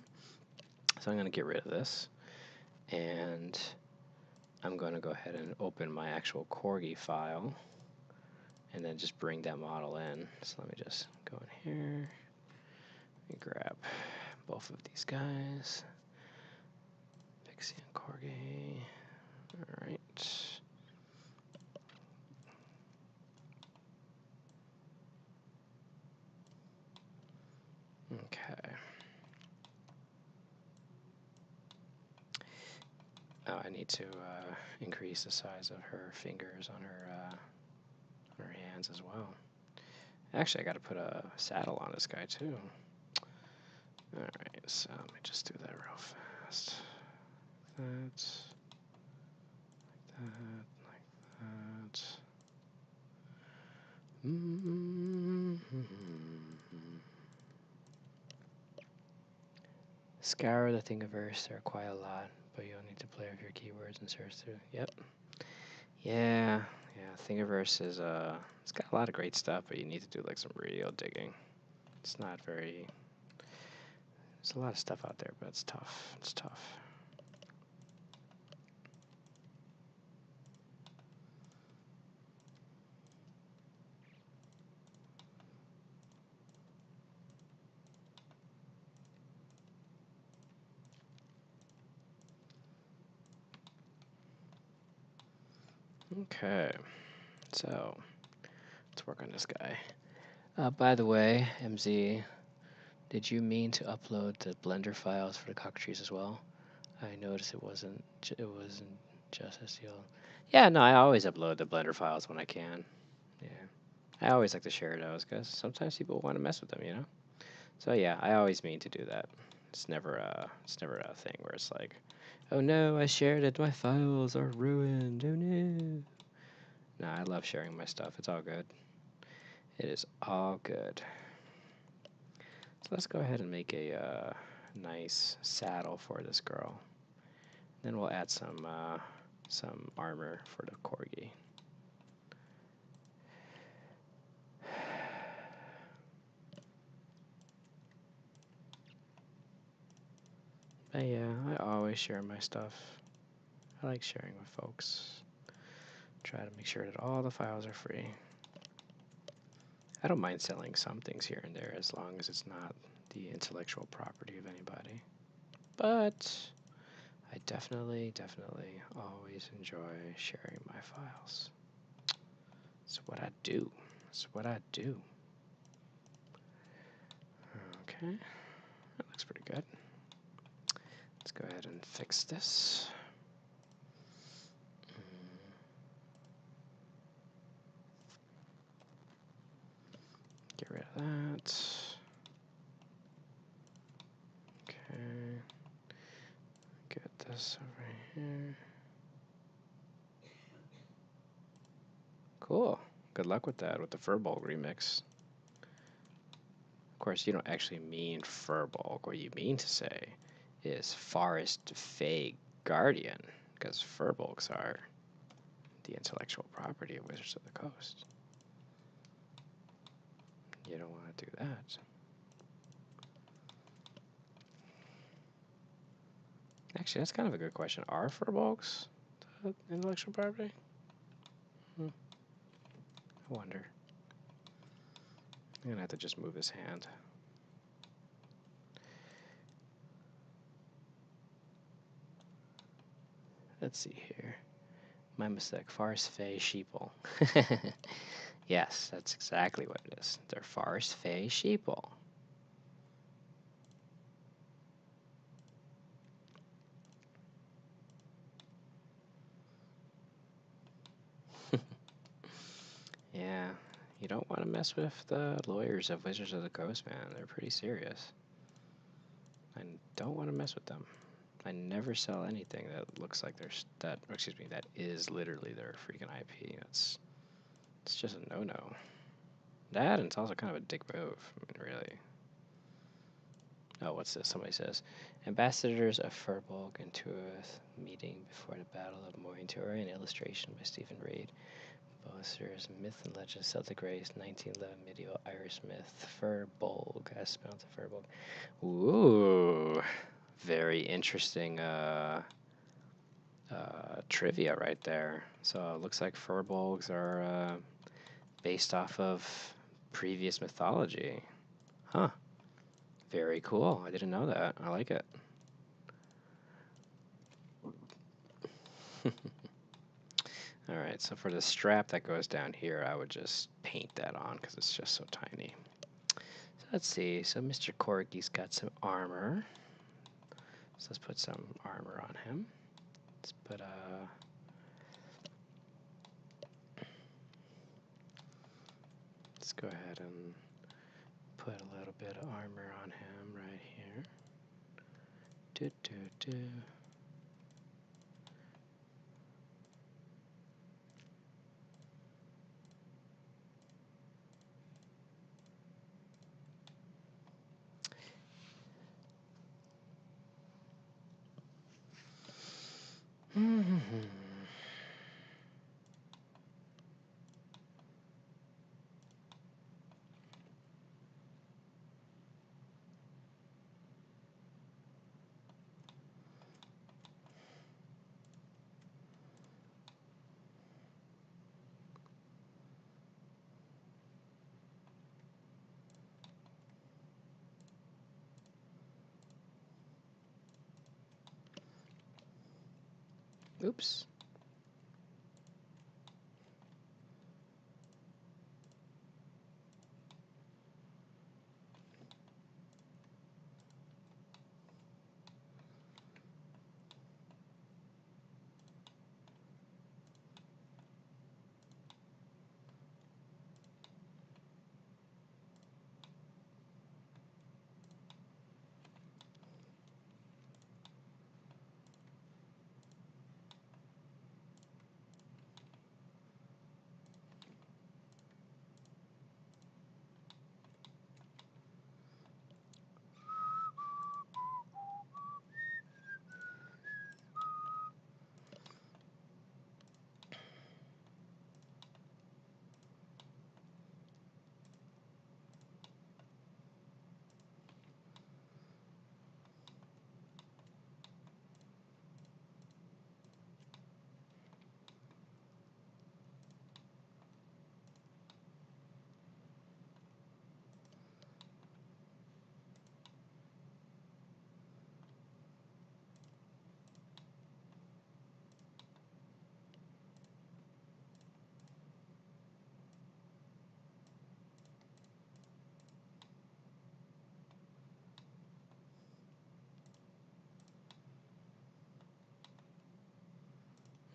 So I'm gonna get rid of this, and I'm going to go ahead and open my actual Corgi file and then just bring that model in. So let me just go in here and grab both of these guys, Pixie and Corgi. All right. Okay. Oh, I need to increase the size of her fingers on her hands as well. Actually, I got to put a saddle on this guy too. All right, so let me just do that real fast. Like that. Scour the Thingiverse. There are quite a lot, but you'll need to play with your keywords and search through. Yep. Yeah. Thingiverse is it's got a lot of great stuff, but you need to do like some real digging. It's not very. There's a lot of stuff out there, but it's tough. It's tough. Okay, so let's work on this guy. By the way, MZ, did you mean to upload the Blender files for the cockatrice as well? I noticed it wasn't just SEO. Yeah, no, I always upload the Blender files when I can. Yeah, I always like to share those because sometimes people want to mess with them, you know. So yeah, I always mean to do that. It's never a thing where it's like, oh no, I shared it, my files are ruined. Oh no. No, I love sharing my stuff. It's all good. It is all good. So let's go ahead and make a nice saddle for this girl. Then we'll add some armor for the Corgi. But yeah, I always share my stuff. I like sharing with folks. Try to make sure that all the files are free. I don't mind selling some things here and there as long as it's not the intellectual property of anybody. But I definitely always enjoy sharing my files. It's what I do. It's what I do. Okay, that looks pretty good. Let's go ahead and fix this. Get rid of that. Okay. Get this over here. Cool. Good luck with that, with the Furbolg remix. Of course, you don't actually mean Furbolg. What you mean to say is Forest Fey Guardian, because Furbolgs are the intellectual property of Wizards of the Coast. You don't want to do that. Actually, that's kind of a good question. Are Furbolgs the intellectual property? I wonder. I'm going to have to just move this hand. Let's see here. My mistake. Forest Fey Sheeple. Yes, that's exactly what it is. They're Forest Fey Sheeple. Yeah, you don't want to mess with the lawyers of Wizards of the Coast, man. They're pretty serious. I don't want to mess with them. I never sell anything that looks like there's that. Excuse me, that is literally their freaking IP. It's just a no-no. That, and it's also kind of a dick move. I mean, really. Oh, what's this? Somebody says, Ambassadors of Furbolg into a meeting before the Battle of Morintori, an illustration by Stephen Reed. Boasters, Myth and Legend, Celtic Race, 1911 medieval Irish myth, Furbolg, as spelled to Furbolg. Ooh, very interesting trivia right there. So it looks like Furbolgs are based off of previous mythology. Huh. Very cool. I didn't know that. I like it. Alright, so for the strap that goes down here, I would just paint that on because it's just so tiny. So let's see. So Mr. Corgi's got some armor. So let's put some armor on him. Let's put let's go ahead and put a little bit of armor on him right here. Do do do. Oops.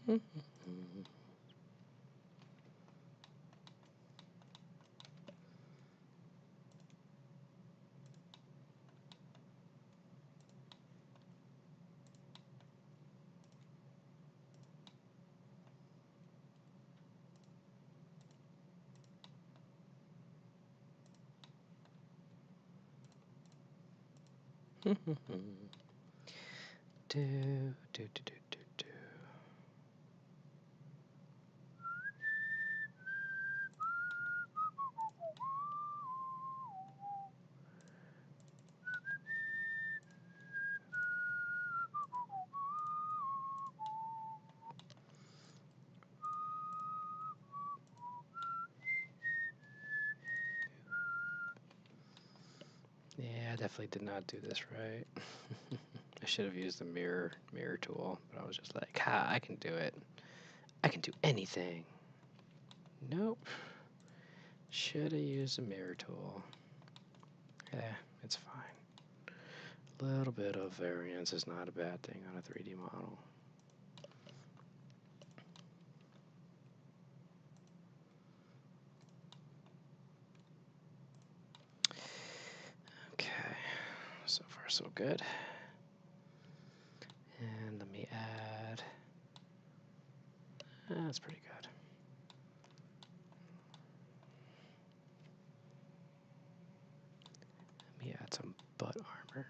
Do, do, do, do, do, do. Yeah, I definitely did not do this right. I should have used the mirror tool, but I was just like, ha, I can do it. I can do anything. Nope. Should have used the mirror tool. Yeah, it's fine. A little bit of variance is not a bad thing on a 3D model. Okay, so far so good. And let me add, that's pretty good. Let me add some butt armor.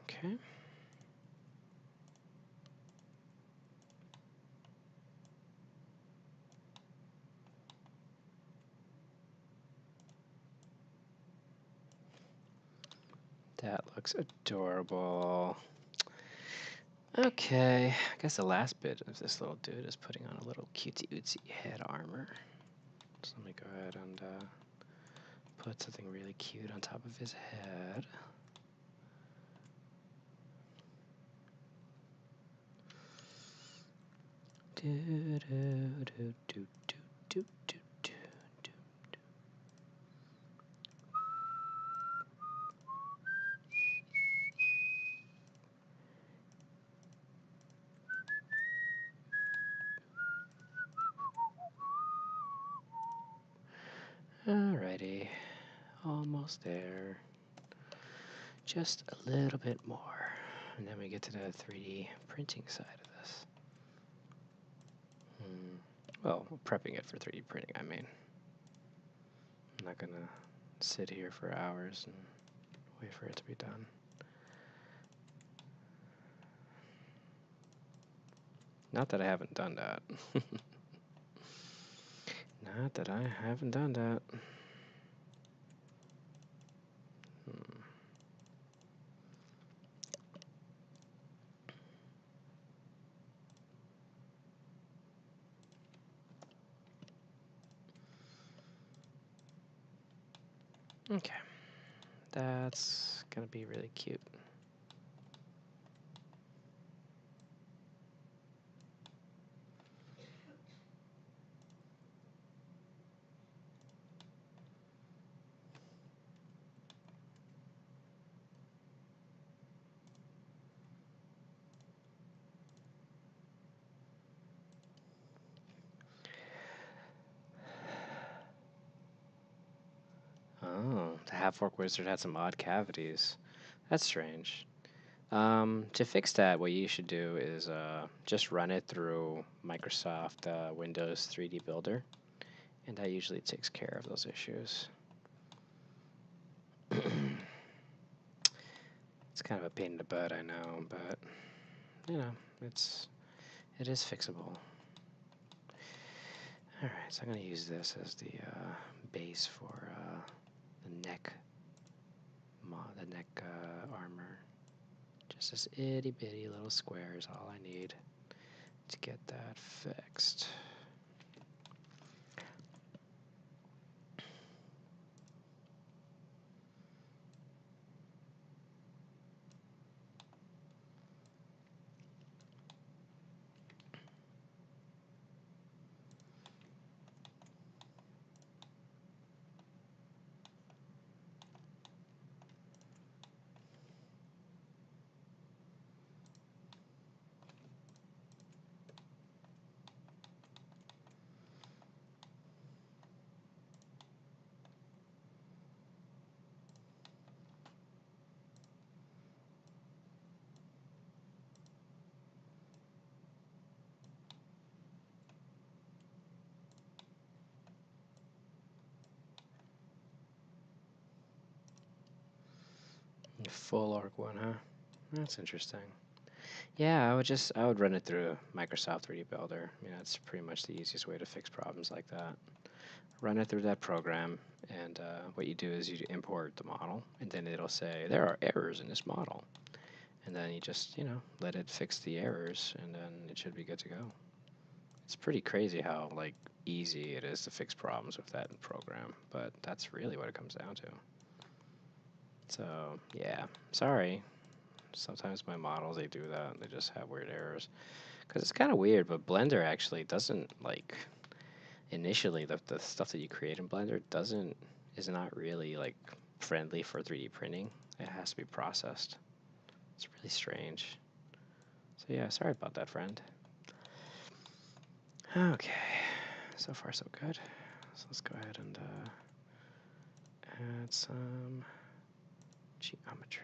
Okay. That looks adorable. Okay, I guess the last bit of this little dude is putting on a little cutesy ootsy head armor. So let me go ahead and put something really cute on top of his head. Do, do, do, do, do, do, do, do, do. Alrighty, almost there. Just a little bit more. And then we get to the 3D printing side of this. Well, prepping it for 3D printing, I mean. I'm not gonna sit here for hours and wait for it to be done. Not that I haven't done that. Not that I haven't done that. Okay, that's gonna be really cute. half-orc wizard had some odd cavities. That's strange. To fix that, what you should do is just run it through Microsoft Windows 3D Builder, and that usually takes care of those issues. It's kind of a pain in the butt, I know, but you know, it is fixable. All right, so I'm going to use this as the base for the neck armor. Just this itty bitty little square is all I need to get that fixed. Full orc one, huh? That's interesting. Yeah, I would run it through Microsoft 3D Builder. I mean, that's pretty much the easiest way to fix problems like that. Run it through that program, and what you do is you import the model, and then it'll say there are errors in this model, and then you just let it fix the errors, and then it should be good to go. It's pretty crazy how like easy it is to fix problems with that program, but that's really what it comes down to. So yeah, sorry. Sometimes my models, they do that. They just have weird errors. Because it's kind of weird, but Blender actually doesn't, like, initially, the stuff that you create in Blender is not really, like, friendly for 3D printing. It has to be processed. It's really strange. So yeah, sorry about that, friend. Okay, so far so good. So let's go ahead and add some geometry.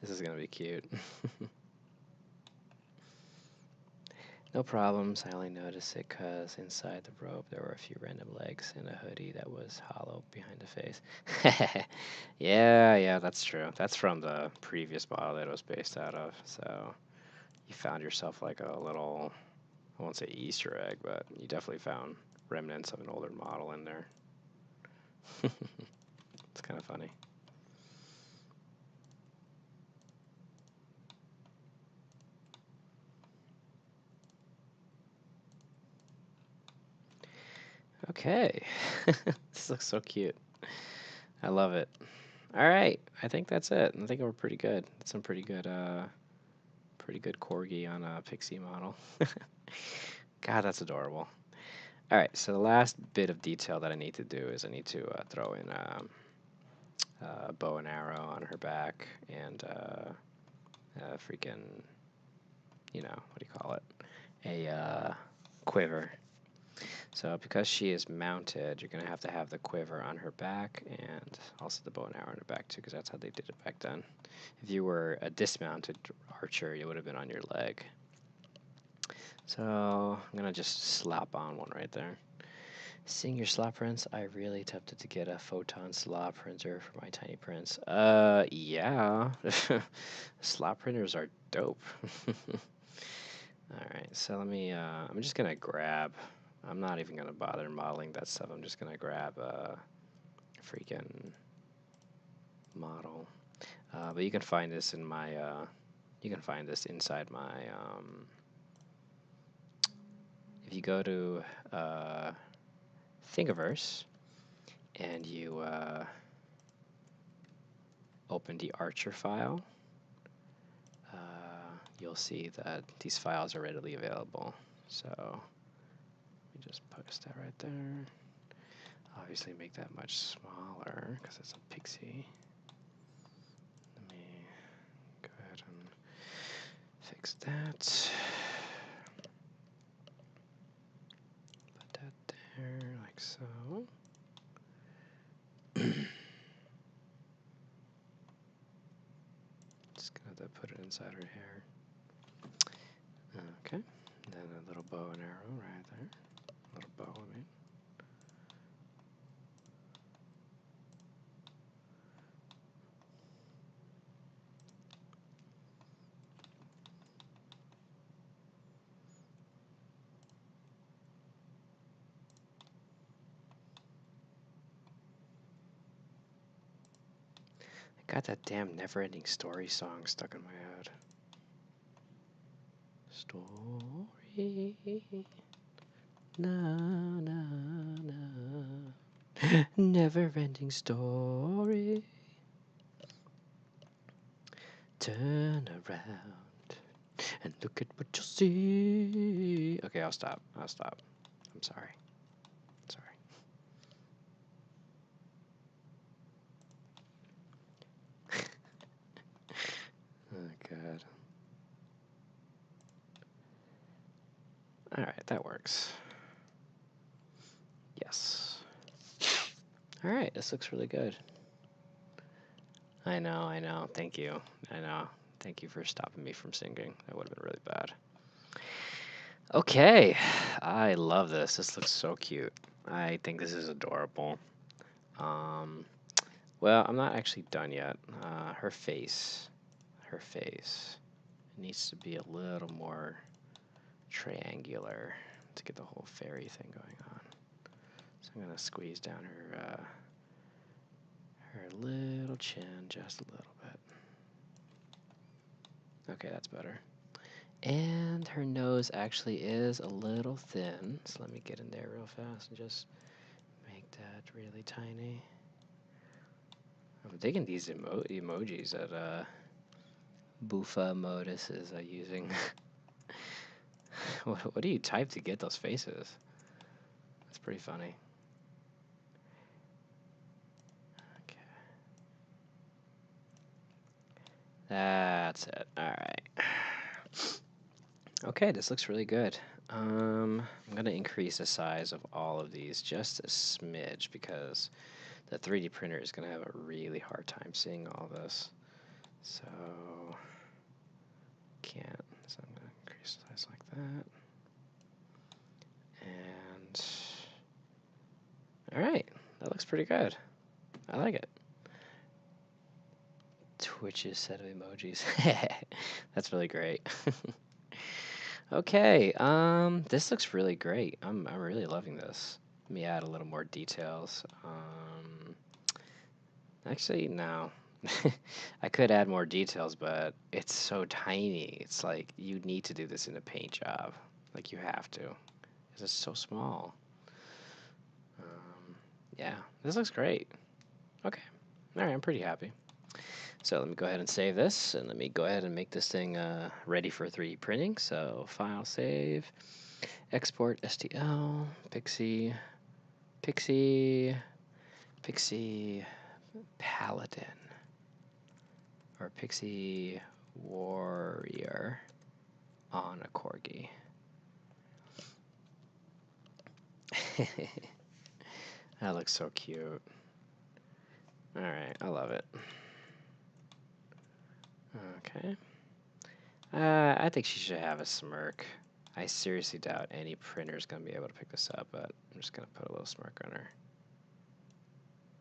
This is gonna be cute. No problems. I only noticed it because inside the robe there were a few random legs and a hoodie that was hollow behind the face. Yeah, that's true. That's from the previous model that it was based out of. So you found yourself like a little, I won't say Easter egg, but you definitely found remnants of an older model in there. It's kind of funny. Okay. This looks so cute. I love it. All right. I think that's it. I think we're pretty good. That's some pretty good Corgi on a Pixie model. God, that's adorable. All right, so the last bit of detail that I need to do is I need to throw in a bow and arrow on her back and freaking, what do you call it? A quiver. So because she is mounted, you're going to have the quiver on her back and also the bow and arrow on her back too, because that's how they did it back then. If you were a dismounted archer, it would have been on your leg. So I'm going to just slap on one right there. Seeing your slot prints, I really tempted to get a photon slot printer for my tiny prints. Yeah. Slot printers are dope. Alright, so let me, I'm just gonna grab, I'm not even gonna bother modeling that stuff, I'm just gonna grab a freaking model. But you can find this in my, you can find this inside my, if you go to, Thingiverse, and you open the Archer file, you'll see that these files are readily available. So me just post that right there. Obviously make that much smaller because it's a pixie. Let me go ahead and fix that. Put that there like so. Just gonna put it inside her hair. Okay, then a little bow and arrow right there. A little bow, I mean. I got that damn never-ending story song stuck in my head. Story. Na na na. Never-ending story. Turn around and look at what you'll see. Okay, I'll stop. I'm sorry. Oh, God. Alright, that works. Yes. Alright, this looks really good. I know. Thank you. I know. Thank you for stopping me from singing. That would have been really bad. Okay. I love this. This looks so cute. I think this is adorable. Well, I'm not actually done yet. Her face needs to be a little more triangular to get the whole fairy thing going on. So I'm gonna squeeze down her little chin just a little bit. Okay, that's better. And her nose actually is a little thin, so let me get in there real fast and just make that really tiny. I'm digging these emojis that Boofa Modus is using. What do you type to get those faces? That's pretty funny. Okay. That's it. Alright. Okay, this looks really good. I'm going to increase the size of all of these just a smidge because the 3D printer is going to have a really hard time seeing all this. So, can't. So I'm going to increase the size like that. And, alright, that looks pretty good. I like it. Twitch's set of emojis. That's really great. Okay, this looks really great. I'm really loving this. Let me add a little more details. Actually, no. I could add more details, but it's so tiny. It's like you need to do this in a paint job. Like you have to, because it's so small. Yeah, this looks great. Okay, all right, I'm pretty happy. So let me go ahead and save this, and let me go ahead and make this thing ready for 3D printing. So file, save, export, STL, Pixie Paladin, or Pixie Warrior on a Corgi. That looks so cute. Alright, I love it. Okay. I think she should have a smirk. I seriously doubt any printer's going to be able to pick this up, but I'm just going to put a little smirk on her.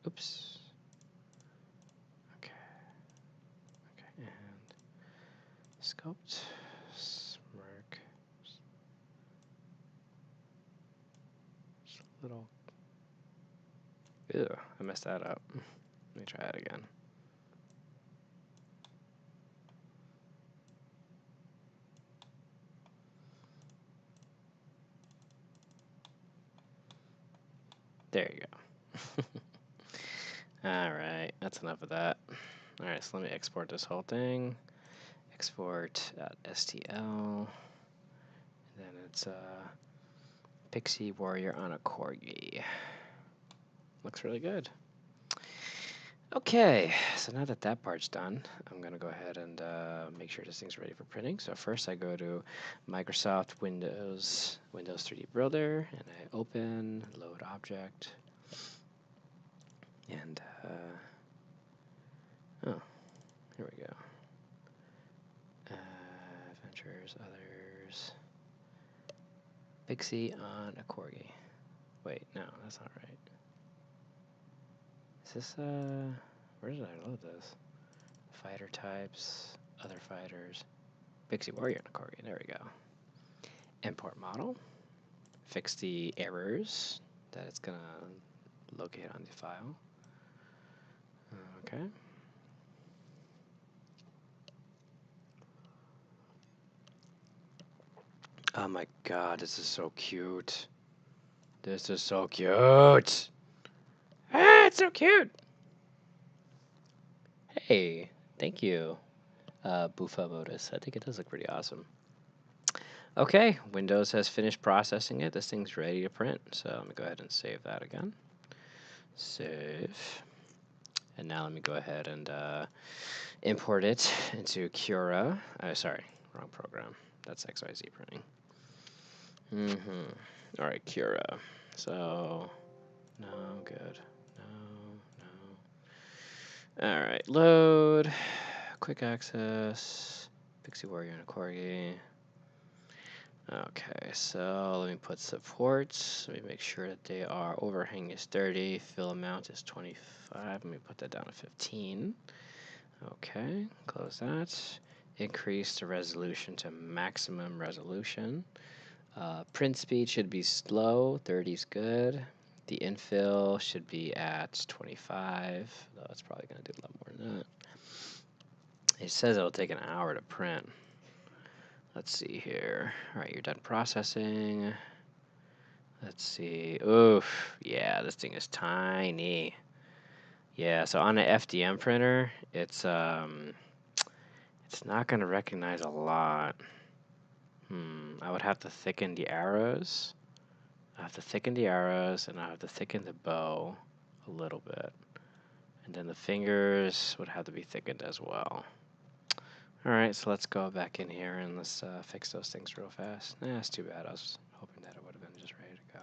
Oops. Okay. Okay, and sculpt, smirk. Just a little. Ew, I messed that up. Let me try it again. There you go. Alright, that's enough of that. Alright, so let me export this whole thing. Export.stl. Then it's Pixie Warrior on a Corgi. Looks really good. Okay, so now that that part's done, I'm going to go ahead and make sure this thing's ready for printing. So first I go to Microsoft Windows 3D Builder, and I open, load object, and oh, here we go. Adventures, others, Pixie on a Corgi. Wait, no, that's not right. Is this, where did I load this? Fighter types, other fighters, Pixie Warrior and a Corgi, there we go. Import model, fix the errors that it's gonna locate on the file. Okay. Oh my god, this is so cute. This is so cute. Ah, it's so cute. Hey, thank you, Bufa Modus. I think it does look pretty awesome. Okay, Windows has finished processing it. This thing's ready to print. So let me go ahead and save that again. Save. And now let me go ahead and import it into Cura. Sorry, wrong program. That's XYZ printing. All right, Cura. So, no, good. No. All right, load. Quick access. Pixie Warrior and a Corgi. Okay, so let me put supports. Let me make sure that they are overhang is 30, fill amount is 25. Let me put that down to 15. Okay, close that. Increase the resolution to maximum resolution. Print speed should be slow, 30 is good. The infill should be at 25, though it's probably going to do a lot more than that. It says it'll take an hour to print. Let's see here. All right, you're done processing. Let's see. Oof, yeah, this thing is tiny. Yeah, so on an FDM printer, it's not going to recognize a lot. I would have to thicken the arrows. I have to thicken the arrows, and I have to thicken the bow a little bit. And then the fingers would have to be thickened as well. All right, so let's go back in here and let's fix those things real fast. That's too bad. I was hoping that it would have been just ready to go.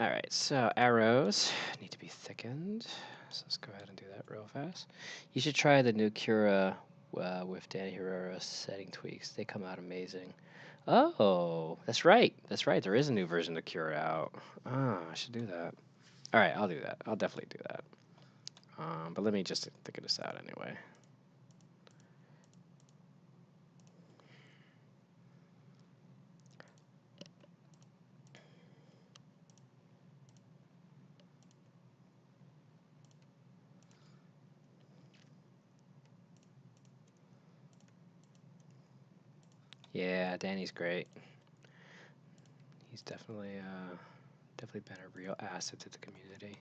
All right, so arrows need to be thickened. So let's go ahead and do that real fast. You should try the new Cura with Danny Herrera's setting tweaks. They come out amazing. Oh, that's right. That's right. There is a new version of Cura out. Oh, I should do that. All right, I'll do that. I'll definitely do that. But let me just thicken this out anyway. Yeah, Danny's great. He's definitely been a real asset to the community.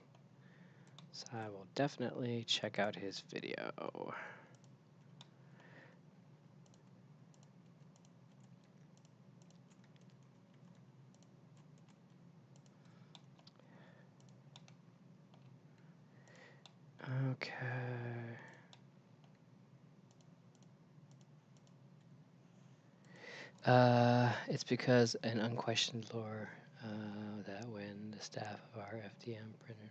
So I will definitely check out his video. Okay. It's because an unquestioned lore that when the staff of our FDM printer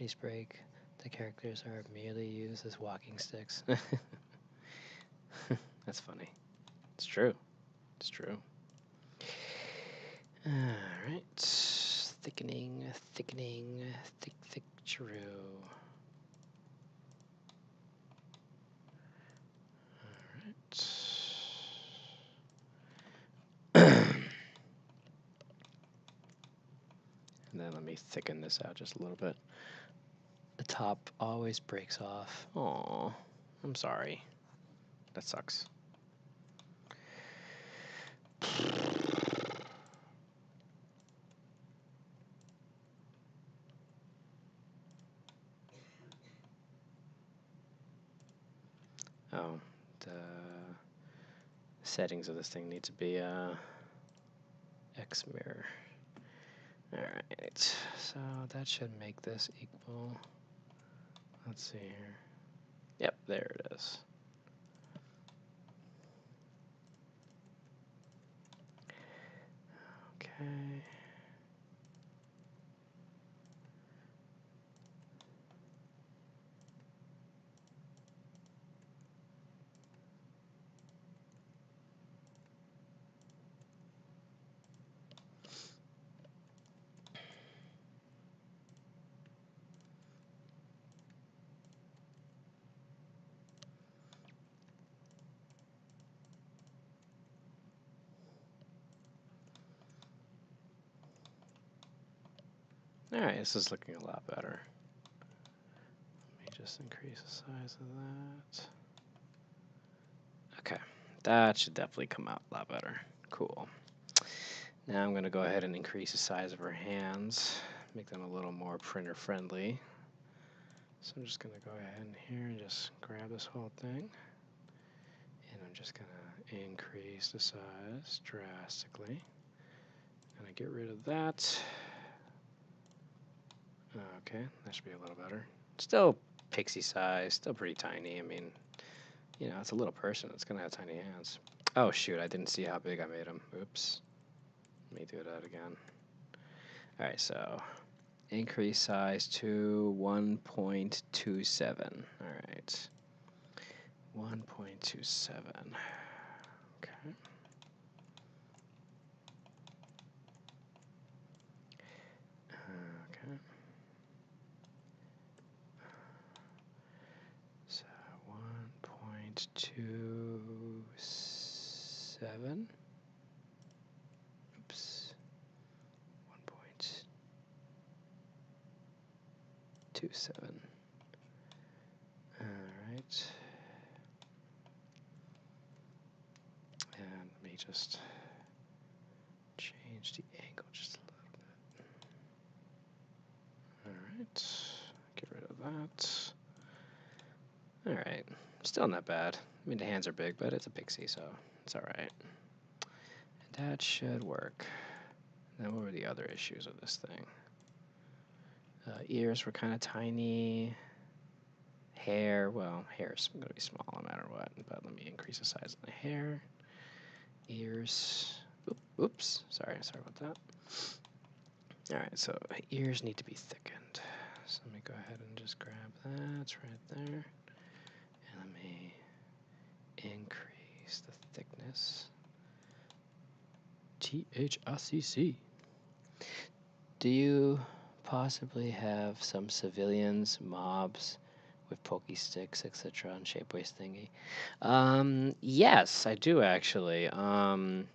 minis break, the characters are merely used as walking sticks. That's funny. It's true. It's true. All right. Thickening, thick, true. And then let me thicken this out just a little bit. The top always breaks off. Aw, I'm sorry. That sucks. Oh, the settings of this thing need to be X mirror. Alright, so that should make this equal. Let's see here. Yep, there it is. Okay. Alright, this is looking a lot better. Let me just increase the size of that. Okay, that should definitely come out a lot better. Cool. Now I'm going to go ahead and increase the size of her hands, make them a little more printer friendly. So I'm just going to go ahead in here and just grab this whole thing. And I'm just going to increase the size drastically. And I get rid of that. Okay, that should be a little better. Still pixie size, still pretty tiny. I mean, you know, it's a little person. It's going to have tiny hands. Oh, shoot, I didn't see how big I made them. Oops. Let me do that again. All right, so increase size to 1.27. All right. 1.27. Okay. Okay. So 1.27. Oops. 1.27. All right. And let me just change the angle just a little bit. All right. Get rid of that. All right. Still not bad. I mean, the hands are big, but it's a pixie, so it's all right. And that should work. Now, what were the other issues of this thing? Ears were kind of tiny. Hair, well, hair's going to be small no matter what, but let me increase the size of the hair. Ears, oops, sorry about that. All right, so ears need to be thickened. So let me go ahead and just grab that right there. And let me increase the thickness. THICC. Do you possibly have some civilians, mobs, with pokey sticks, etc. on Shapeways thingy? Yes, I do actually. If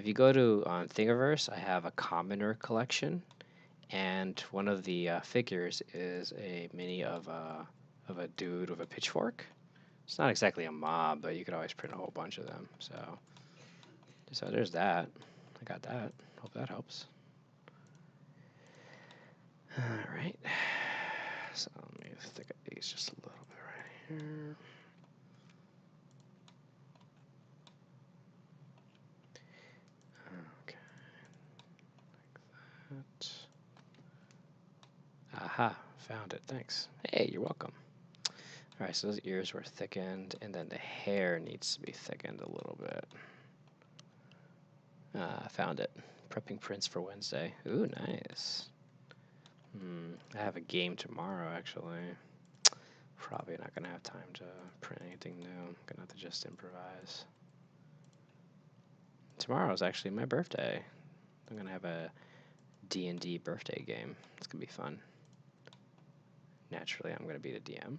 you go to Thingiverse, I have a commoner collection, and one of the figures is a mini of a dude with a pitchfork. It's not exactly a mob, but you could always print a whole bunch of them. So there's that. I got that. Hope that helps. All right. So let me thicken these just a little bit right here. Okay. Like that. Aha, found it. Thanks. Hey, you're welcome. All right, so those ears were thickened, and then the hair needs to be thickened a little bit. I found it. Prepping prints for Wednesday. Ooh, nice. I have a game tomorrow, actually. Probably not going to have time to print anything new. I'm going to have to just improvise. Tomorrow is actually my birthday. I'm going to have a D&D birthday game. It's going to be fun. Naturally, I'm going to be the DM.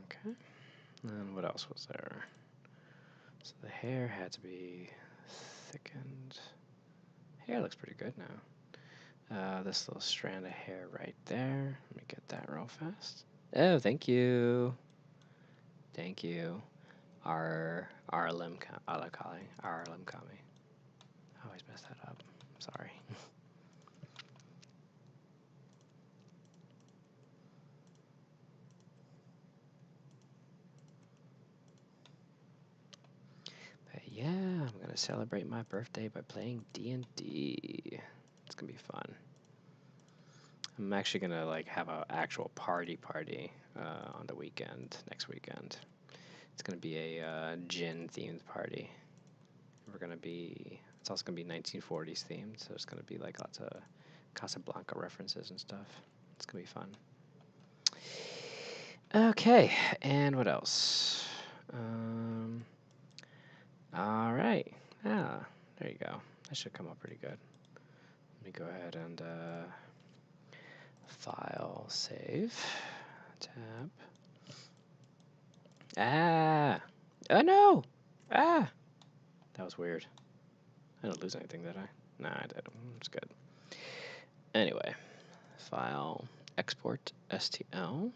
Okay. And what else was there? So the hair had to be thickened. Hair looks pretty good now. This little strand of hair right there. Let me get that real fast. Oh, thank you. Thank you. Arlim Kami. I always mess that up. I'm sorry. gonna celebrate my birthday by playing D&D. It's gonna be fun. I'm actually gonna like have an actual party on the weekend, next weekend. It's gonna be a gin themed party. It's also gonna be 1940s themed, so it's gonna be like lots of Casablanca references and stuff. It's gonna be fun. Okay, and what else? All right. Ah, there you go. That should come up pretty good. Let me go ahead and file, save, tab. Ah! Oh no! Ah! That was weird. I didn't lose anything, did I? Nah, I did. It's good. Anyway, file, export, STL,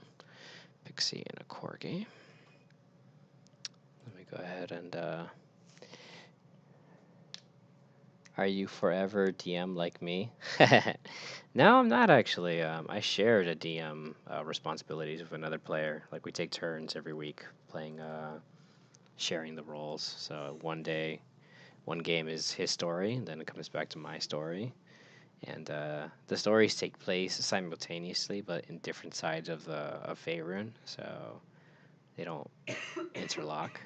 Pixie and a Corgi. Let me go ahead and are you forever DM like me? No, I'm not actually. I shared a DM responsibilities with another player. Like we take turns every week playing, sharing the roles. So one game is his story, and then it comes back to my story. And the stories take place simultaneously, but in different sides of Faerun, so they don't interlock.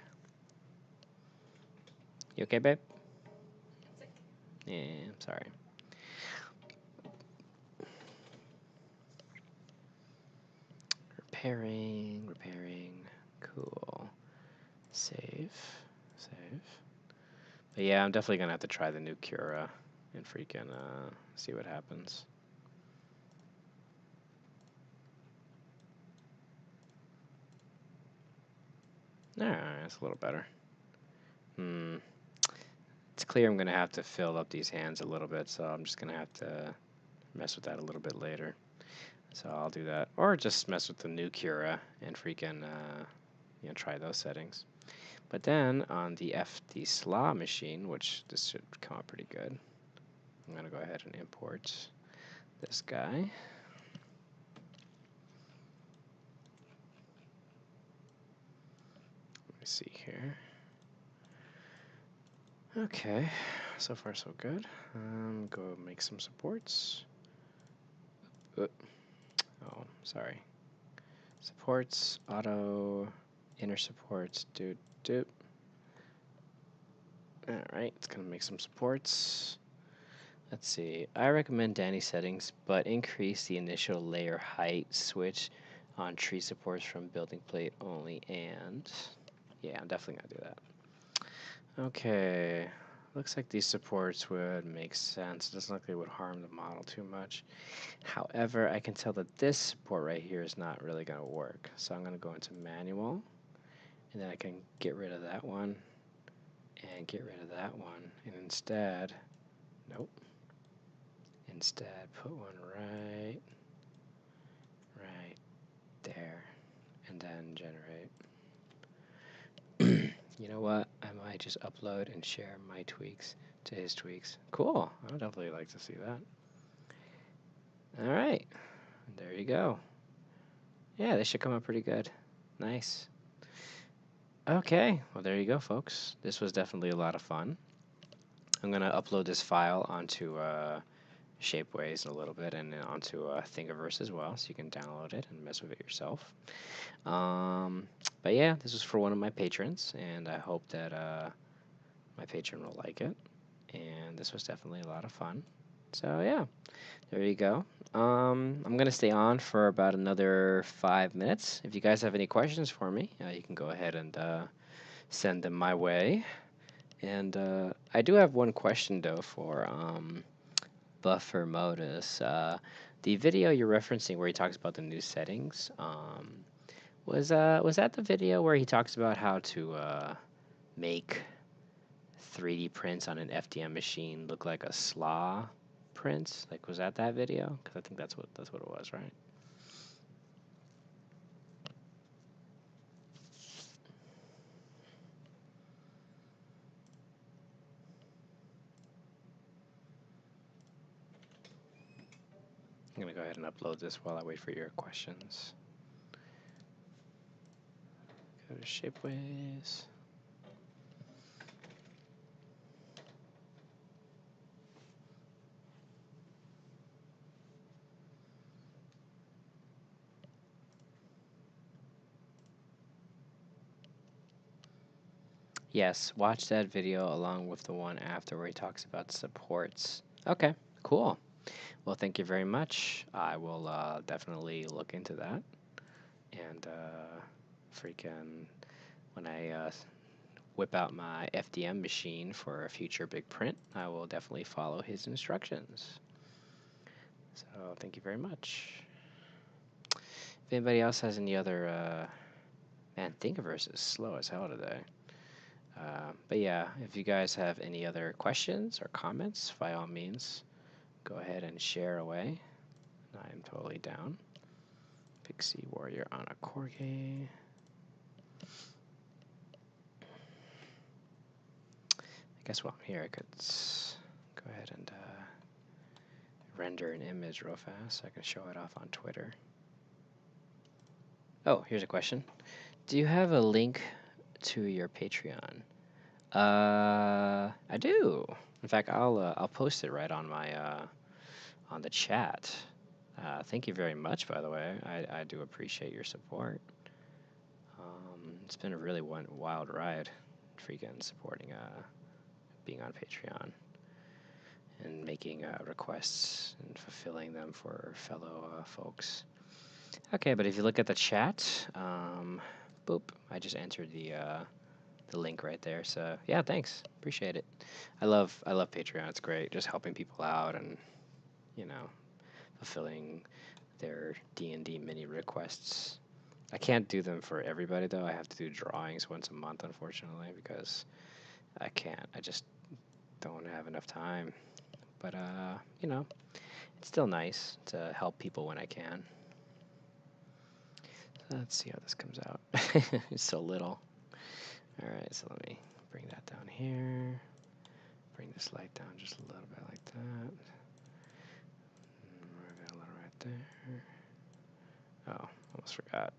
You okay, babe? Sick. Yeah, I'm sorry. Repairing. Cool. Save. But yeah, I'm definitely gonna have to try the new Cura and freaking see what happens. Alright, that's a little better. It's clear I'm gonna have to fill up these hands a little bit, so I'm just gonna have to mess with that a little bit later. So I'll do that, or just mess with the new Cura and freaking try those settings. But then on the FD Slaw machine, which this should come out pretty good, I'm gonna go ahead and import this guy. Let me see here. Okay, so far so good. Go make some supports. Oh, sorry. Supports, auto, inner supports, doop. Alright, it's gonna make some supports. Let's see. I recommend Danny settings, but increase the initial layer height switch on tree supports from building plate only, and yeah, I'm definitely gonna do that. Okay, looks like these supports would make sense. It doesn't look like it would harm the model too much. However, I can tell that this support right here is not really gonna work. So I'm gonna go into manual, and then I can get rid of that one, and get rid of that one, and instead, nope. Instead, put one right there, and then generate. You know what? I might just upload and share my tweaks to his tweaks. Cool. I would definitely like to see that. All right. There you go. Yeah, this should come out pretty good. Nice. Okay. Well, there you go, folks. This was definitely a lot of fun. I'm going to upload this file onto Shapeways in a little bit, and then onto Thingiverse as well, so you can download it and mess with it yourself. But yeah, this was for one of my patrons, and I hope that my patron will like it. And this was definitely a lot of fun. So yeah, there you go. I'm gonna stay on for about another 5 minutes. If you guys have any questions for me, you can go ahead and send them my way. And I do have one question though for Buffer Modus. The video you're referencing where he talks about the new settings, was that the video where he talks about how to make 3D prints on an FDM machine look like a slaw print? Like, was that video? Because I think that's what it was, right? I'm gonna go ahead and upload this while I wait for your questions. Go to Shapeways. Yes, watch that video along with the one after where he talks about supports. Okay, cool. Well, thank you very much. I will definitely look into that. And freaking when I whip out my FDM machine for a future big print, I will definitely follow his instructions. So thank you very much. If anybody else has any other, man, Thingiverse is slow as hell today. But yeah, if you guys have any other questions or comments, by all means, go ahead and share away. I am totally down. Pixie Warrior on a Corgi. I guess while I'm here, I could go ahead and render an image real fast so I can show it off on Twitter. Oh, here's a question. Do you have a link to your Patreon? I do. In fact, I'll post it right on my on the chat. Thank you very much, by the way. I do appreciate your support. It's been a really wild ride, freaking supporting being on Patreon and making requests and fulfilling them for fellow folks. Okay, but if you look at the chat, boop, I just entered the link right there. So yeah, thanks, appreciate it. I love Patreon. It's great, just helping people out and fulfilling their D&D mini requests. I can't do them for everybody though. I have to do drawings once a month, unfortunately, because I can't. I just don't have enough time. But it's still nice to help people when I can. So let's see how this comes out. It's so little. All right, so let me bring that down here. Bring this light down just a little bit like that. Move it a little right there. Oh, almost forgot.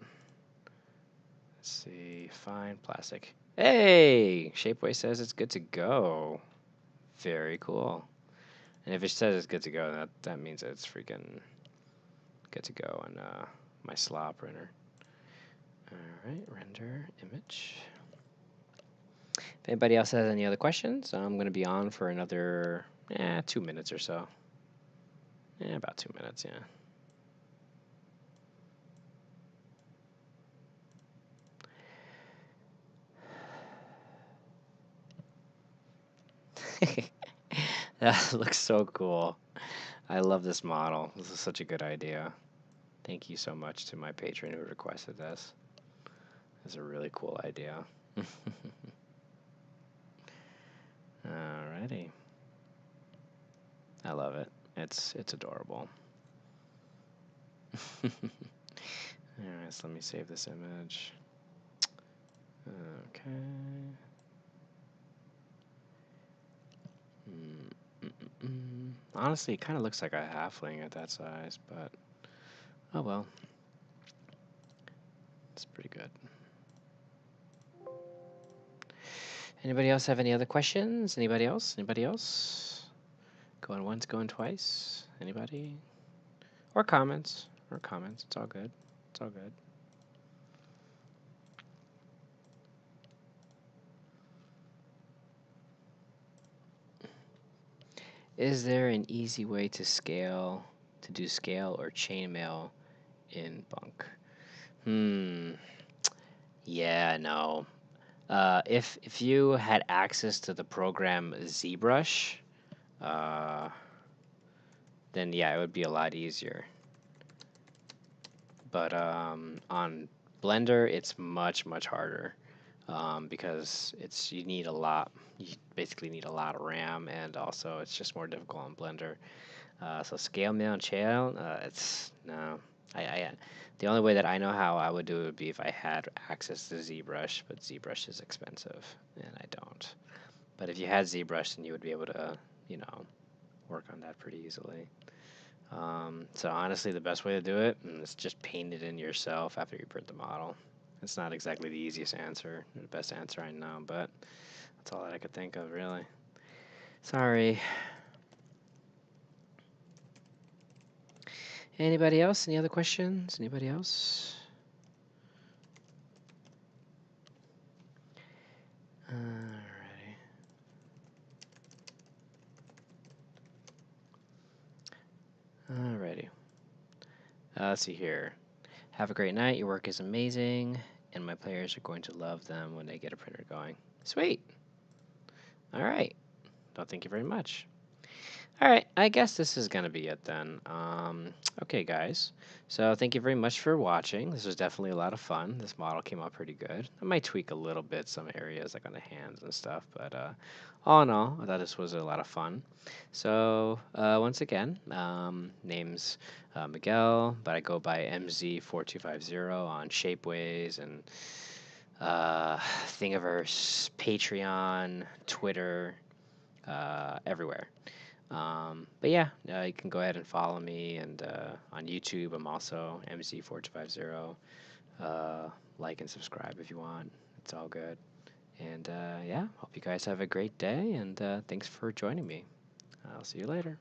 Let's see. Fine plastic. Hey! Shapeway says it's good to go. Very cool. And if it says it's good to go, that means it's freaking good to go on my slot printer. Alright, render image. If anybody else has any other questions, I'm going to be on for another 2 minutes or so. About 2 minutes, yeah. That looks so cool. I love this model. This is such a good idea. Thank you so much to my patron who requested this. It's a really cool idea. Alrighty. I love it. It's adorable. Alright, so let me save this image. Okay. Honestly, it kind of looks like a halfling at that size, but oh well. It's pretty good. Anybody else have any other questions? Anybody else? Anybody else? Going once, going twice? Anybody? Or comments? Or comments. It's all good. It's all good. Is there an easy way to do scale or chainmail in Bunk? Yeah, no. If you had access to the program ZBrush, then yeah, it would be a lot easier. But on Blender, it's much harder because you need a lot. You basically need a lot of RAM, and also it's just more difficult on Blender. So scale mail and channel, it's no. The only way that I know how I would do it would be if I had access to ZBrush, but ZBrush is expensive, and I don't. But if you had ZBrush, then you would be able to, work on that pretty easily. So honestly, the best way to do it is just paint it in yourself after you print the model. It's not exactly the easiest answer, the best answer I know, but that's all that I could think of, really. Sorry. Anybody else? Any other questions? Anybody else? Alrighty. Alrighty. Let's see here. Have a great night. Your work is amazing, and my players are going to love them when they get a printer going. Sweet. All right. Well, thank you very much. All right, I guess this is going to be it then. Okay, guys. So thank you very much for watching. This was definitely a lot of fun. This model came out pretty good. I might tweak a little bit some areas like on the hands and stuff, but all in all, I thought this was a lot of fun. So once again, name's Miguel, but I go by mz4250 on Shapeways and Thingiverse, Patreon, Twitter, everywhere. But yeah, you can go ahead and follow me, and on YouTube, I'm also mz4250. Like and subscribe if you want. It's all good. And yeah, hope you guys have a great day, and thanks for joining me. I'll see you later.